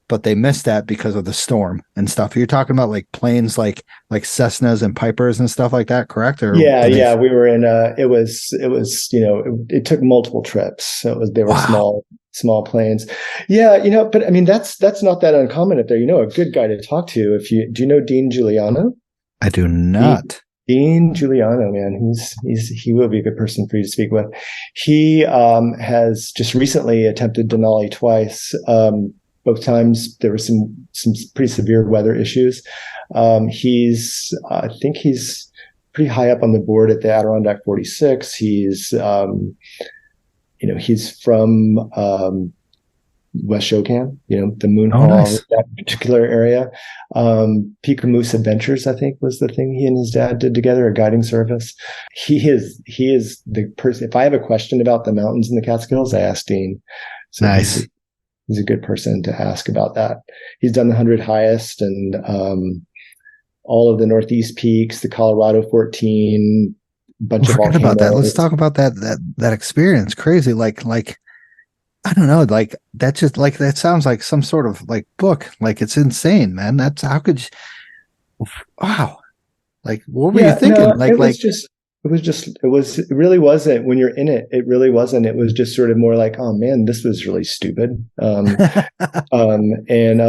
Speaker 2: but they missed that because of the storm and stuff. You're talking about like planes like Cessnas and Pipers and stuff like that, correct? Or
Speaker 1: yeah, we were in it took multiple trips. So they were small planes. Yeah, but I mean that's not that uncommon up there. A good guy to talk to. Do you know Dean Giuliano?
Speaker 2: I do not.
Speaker 1: Dean Giuliano, man, he will be a good person for you to speak with. He has just recently attempted Denali twice. Both times there were some pretty severe weather issues. I think he's pretty high up on the board at the Adirondack 46. He's he's from West Shokan, the Moon Hall,
Speaker 2: nice.
Speaker 1: That particular area. Pikamoose Adventures, I think, was the thing he and his dad did together, a guiding service. He is the person. If I have a question about the mountains in the Catskills, I ask Dean. So
Speaker 2: nice.
Speaker 1: He's a good person to ask about that. He's done the 100 highest and all of the Northeast peaks, the Colorado 14, bunch of volcanoes.
Speaker 2: About that. Let's talk about that experience. Crazy, like I don't know, like that just like that sounds like some sort of like book. Like it's insane, man. That's how could you, wow. Like what were you thinking?
Speaker 1: No, it really wasn't when you're in it. It really wasn't. It was just sort of more like, oh man, this was really stupid.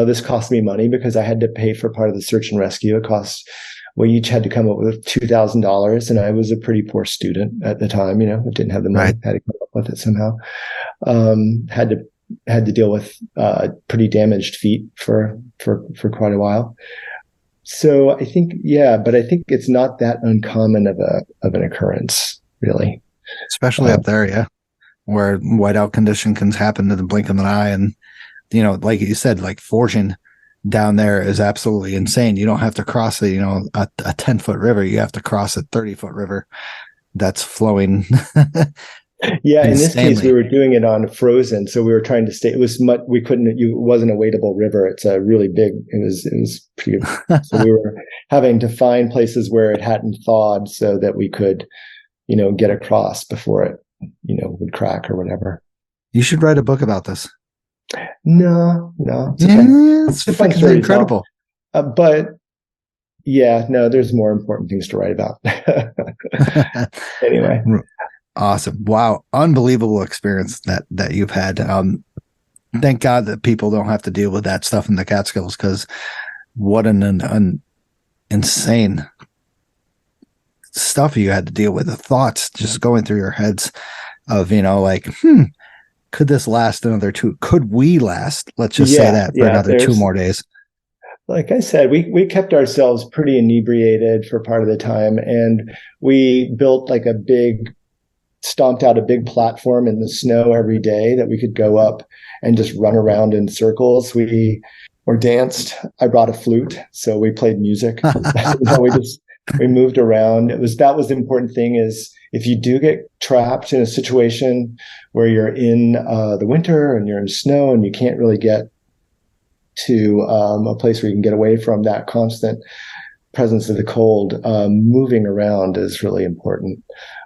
Speaker 1: This cost me money because I had to pay for part of the search and rescue. We each had to come up with $2,000, and I was a pretty poor student at the time. I didn't have the money.
Speaker 2: Right.
Speaker 1: Had to come up with it somehow. Had to deal with pretty damaged feet for quite a while. So I think, but I think it's not that uncommon of an occurrence, really.
Speaker 2: Especially up there, yeah, where whiteout condition can happen in the blink of an eye, and like you said, like forging down there is absolutely insane. You don't have to cross a 10-foot river. You have to cross a 30-foot river that's flowing.
Speaker 1: Yeah, in this case, we were doing it on frozen, so we were trying to stay. It was we couldn't. It wasn't a wadable river. It's a really big. It was pretty good. So we were having to find places where it hadn't thawed, so that we could, get across before it, would crack or whatever.
Speaker 2: You should write a book about this.
Speaker 1: No,
Speaker 2: it's incredible.
Speaker 1: But yeah, no, there's more important things to write about. Anyway.
Speaker 2: Awesome. Wow. Unbelievable experience that you've had. Thank God that people don't have to deal with that stuff in the Catskills, because what an insane stuff you had to deal with. The thoughts just going through your heads of, could this last another 2? Could we last? Let's just say that for another 2 more days.
Speaker 1: Like I said, we kept ourselves pretty inebriated for part of the time, and we built stomped out a big platform in the snow every day that we could go up and just run around in circles. Or danced. I brought a flute, so we played music. We moved around. That was the important thing, is if you do get trapped in a situation where you're in the winter and you're in snow and you can't really get to a place where you can get away from that constant presence of the cold, moving around is really important.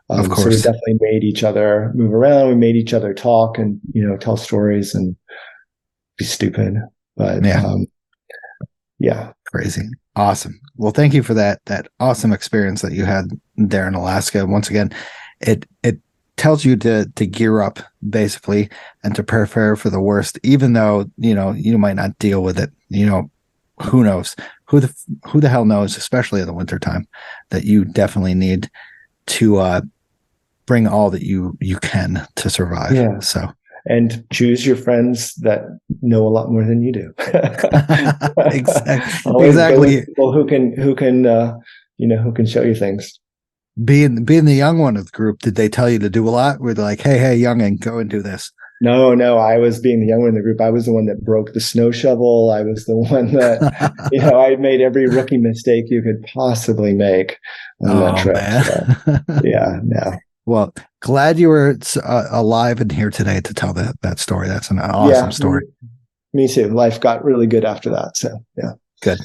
Speaker 2: Of
Speaker 1: So we
Speaker 2: course.
Speaker 1: definitely made each other move around. We made each other talk and, tell stories and be stupid. But
Speaker 2: Yeah.
Speaker 1: yeah.
Speaker 2: Crazy. Awesome. Well, thank you for that awesome experience that you had there in Alaska. Once again, it tells you to gear up basically and to prepare for the worst, even though, you might not deal with it. Who knows? Who the hell knows, especially in the wintertime, that you definitely need to bring all that you can to survive.
Speaker 1: Yeah.
Speaker 2: So
Speaker 1: and choose your friends that know a lot more than you do.
Speaker 2: Exactly.
Speaker 1: People who can show you things.
Speaker 2: Being the young one of the group, did they tell you to do a lot? Were they like, hey, youngin, go and do this?
Speaker 1: No, I was being the young one in the group. I was the one that broke the snow shovel. I was the one that, I made every rookie mistake you could possibly make on that trip.
Speaker 2: Man.
Speaker 1: So, yeah, no.
Speaker 2: Well, glad you were alive and here today to tell that story. That's an awesome story.
Speaker 1: Me too. Life got really good after that. So, yeah.
Speaker 2: Good.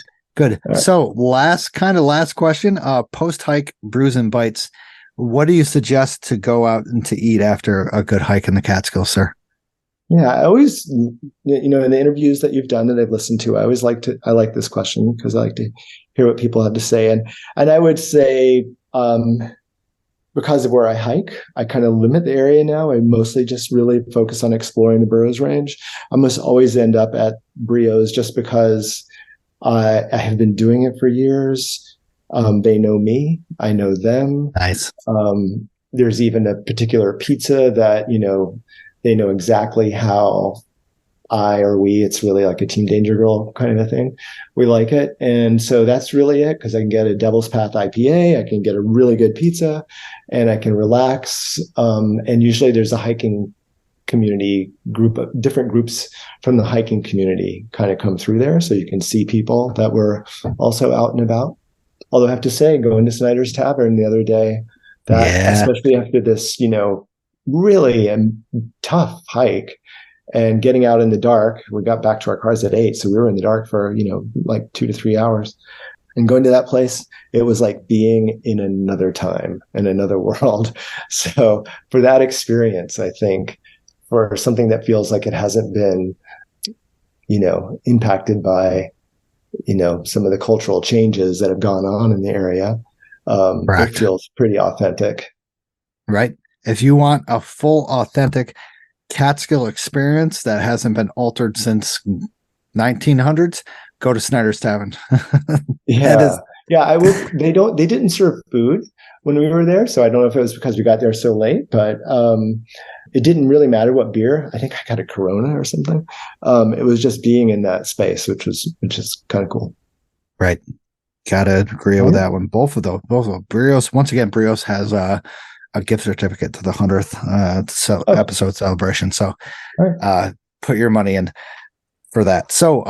Speaker 2: Right. So last question, post hike brews and bites. What do you suggest to go out and to eat after a good hike in the Catskills, sir?
Speaker 1: Yeah, I always, in the interviews that you've done that I've listened to, I like this question because I like to hear what people have to say. And I would say, because of where I hike, I kind of limit the area now. I mostly just really focus on exploring the Burroughs Range. I must always end up at Brios just because I have been doing it for years. They know me. I know them.
Speaker 2: Nice.
Speaker 1: There's even a particular pizza that, they know exactly how it's really like a Team Danger Girl kind of a thing. We like it. And so that's really it, because I can get a Devil's Path IPA, I can get a really good pizza, and I can relax. And usually there's a hiking community group of different groups from the hiking community kind of come through there. So you can see people that were also out and about. Although I have to say, going to Snyder's Tavern the other day, especially after this, really tough hike and getting out in the dark, we got back to our cars at 8. So we were in the dark for, like 2 to 3 hours, and going to that place, it was like being in another time and another world. So for that experience, I think for something that feels like it hasn't been, impacted by, some of the cultural changes that have gone on in the area, it feels pretty authentic.
Speaker 2: Right. If you want a full, authentic Catskill experience that hasn't been altered since 1900s, go to Snyder's Tavern.
Speaker 1: Yeah. I would. They didn't serve food when we were there, so I don't know if it was because we got there so late, but it didn't really matter what beer. I think I got a Corona or something. It was just being in that space, which is kind of cool.
Speaker 2: Right. Gotta agree with that one. Both of Brios. Once again, Brios has a gift certificate to the 100th episode celebration. So put your money in for that. So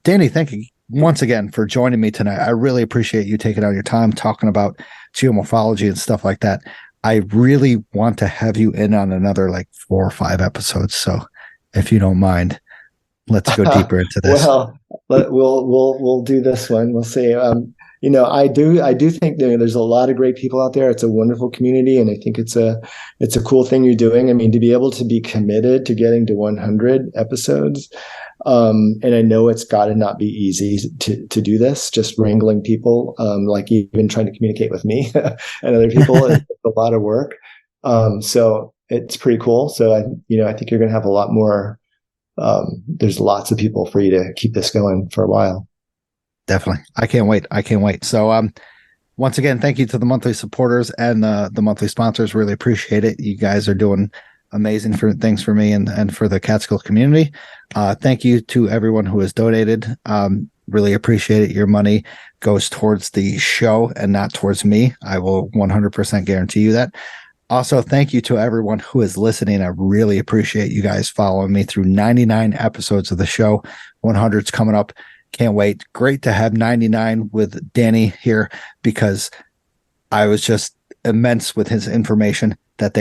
Speaker 2: Dany, thank you once again for joining me tonight. I really appreciate you taking out your time talking about geomorphology and stuff like that. I really want to have you in on another like 4 or 5 episodes. So if you don't mind, let's go deeper into this.
Speaker 1: Well, we'll do this one. We'll see. I do think there's a lot of great people out there. It's a wonderful community, and I think it's a cool thing you're doing. I mean, to be able to be committed to getting to 100 episodes, and I know it's got to not be easy to do this. Just wrangling people, like even trying to communicate with me and other people, it's a lot of work. So it's pretty cool. So I think you're going to have a lot more. There's lots of people for you to keep this going for a while.
Speaker 2: Definitely. I can't wait. So, once again, thank you to the monthly supporters and the monthly sponsors. Really appreciate it. You guys are doing amazing things for me and for the Catskill community. Thank you to everyone who has donated. Really appreciate it. Your money goes towards the show and not towards me. I will 100% guarantee you that. Also, thank you to everyone who is listening. I really appreciate you guys following me through 99 episodes of the show. 100's coming up. Can't wait. Great to have 99 with Dany here, because I was just immense with his information that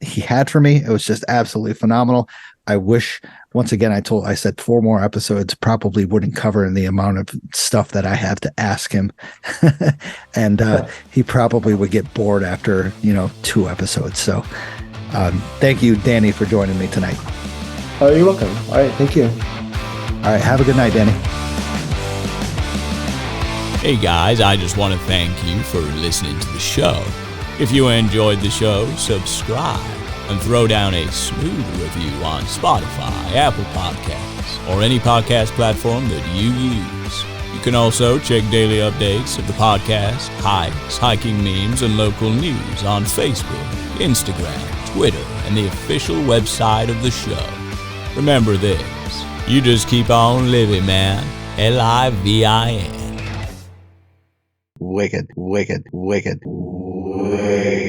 Speaker 2: he had for me. It was just absolutely phenomenal. I wish, once again, I said 4 more episodes probably wouldn't cover the amount of stuff that I have to ask him. And he probably would get bored after, 2 episodes. So thank you, Dany, for joining me tonight.
Speaker 1: Oh, you're welcome. All right. Thank you.
Speaker 2: All right. Have a good night, Dany.
Speaker 7: Hey guys, I just want to thank you for listening to the show. If you enjoyed the show, subscribe and throw down a smooth review on Spotify, Apple Podcasts, or any podcast platform that you use. You can also check daily updates of the podcast, hikes, hiking memes, and local news on Facebook, Instagram, Twitter, and the official website of the show. Remember this, you just keep on living, man. LIVIN.
Speaker 2: Wicked, wicked, wicked, wicked.